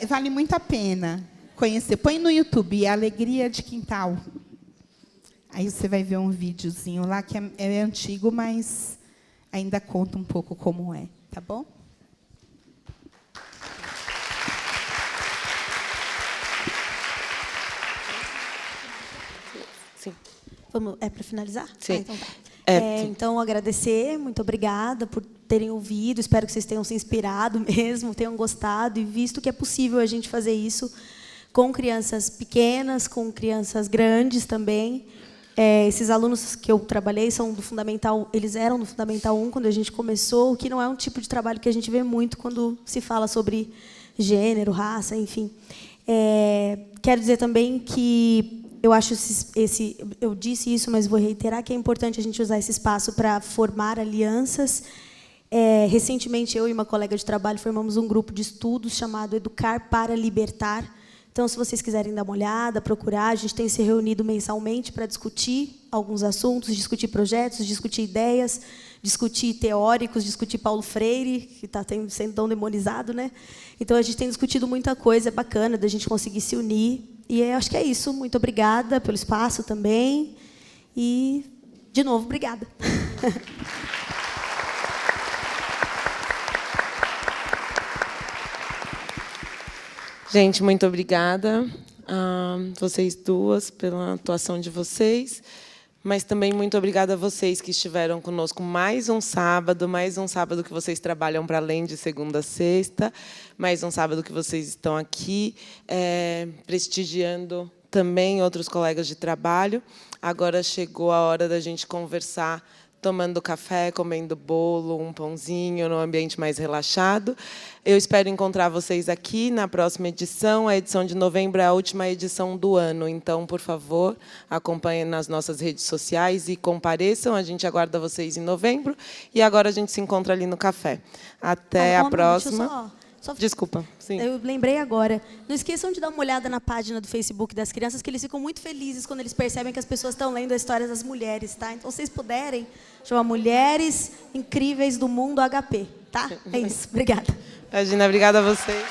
vale muito a pena conhecer. Põe no YouTube, Alegria de Quintal. Aí você vai ver um videozinho lá, que é antigo, mas ainda conta um pouco como é. Tá bom? Sim. Vamos, para finalizar? Sim. Então, tá. Então, agradecer, muito obrigada por terem ouvido. Espero que vocês tenham se inspirado mesmo, tenham gostado e visto que é possível a gente fazer isso com crianças pequenas, com crianças grandes também. Esses alunos que eu trabalhei são do Fundamental, eles eram do Fundamental 1 quando a gente começou, o que não é um tipo de trabalho que a gente vê muito quando se fala sobre gênero, raça, enfim. Quero dizer também que eu acho eu disse isso, mas vou reiterar que é importante a gente usar esse espaço para formar alianças. Recentemente, eu e uma colega de trabalho formamos um grupo de estudos chamado Educar para Libertar. Então, se vocês quiserem dar uma olhada, procurar, a gente tem se reunido mensalmente para discutir alguns assuntos, discutir projetos, discutir ideias, discutir teóricos, discutir Paulo Freire, que está sendo tão demonizado, Então, a gente tem discutido muita coisa, é bacana da gente conseguir se unir. E acho que é isso. Muito obrigada pelo espaço também. E, de novo, obrigada. Gente, muito obrigada a vocês duas pela atuação de vocês, mas também muito obrigada a vocês que estiveram conosco mais um sábado que vocês trabalham para além de segunda a sexta, mais um sábado que vocês estão aqui prestigiando também outros colegas de trabalho. Agora chegou a hora da gente conversar, tomando café, comendo bolo, um pãozinho, num ambiente mais relaxado. Eu espero encontrar vocês aqui na próxima edição. A edição de novembro é a última edição do ano. Então, por favor, acompanhem nas nossas redes sociais e compareçam. A gente aguarda vocês em novembro. E agora a gente se encontra ali no café. Até a próxima. Desculpa. Sim. Eu lembrei agora. Não esqueçam de dar uma olhada na página do Facebook das crianças, que eles ficam muito felizes quando eles percebem que as pessoas estão lendo as histórias das mulheres, tá? Então, se vocês puderem, chama Mulheres Incríveis do Mundo HP, tá? É isso. Obrigada. Imagina, obrigada a vocês.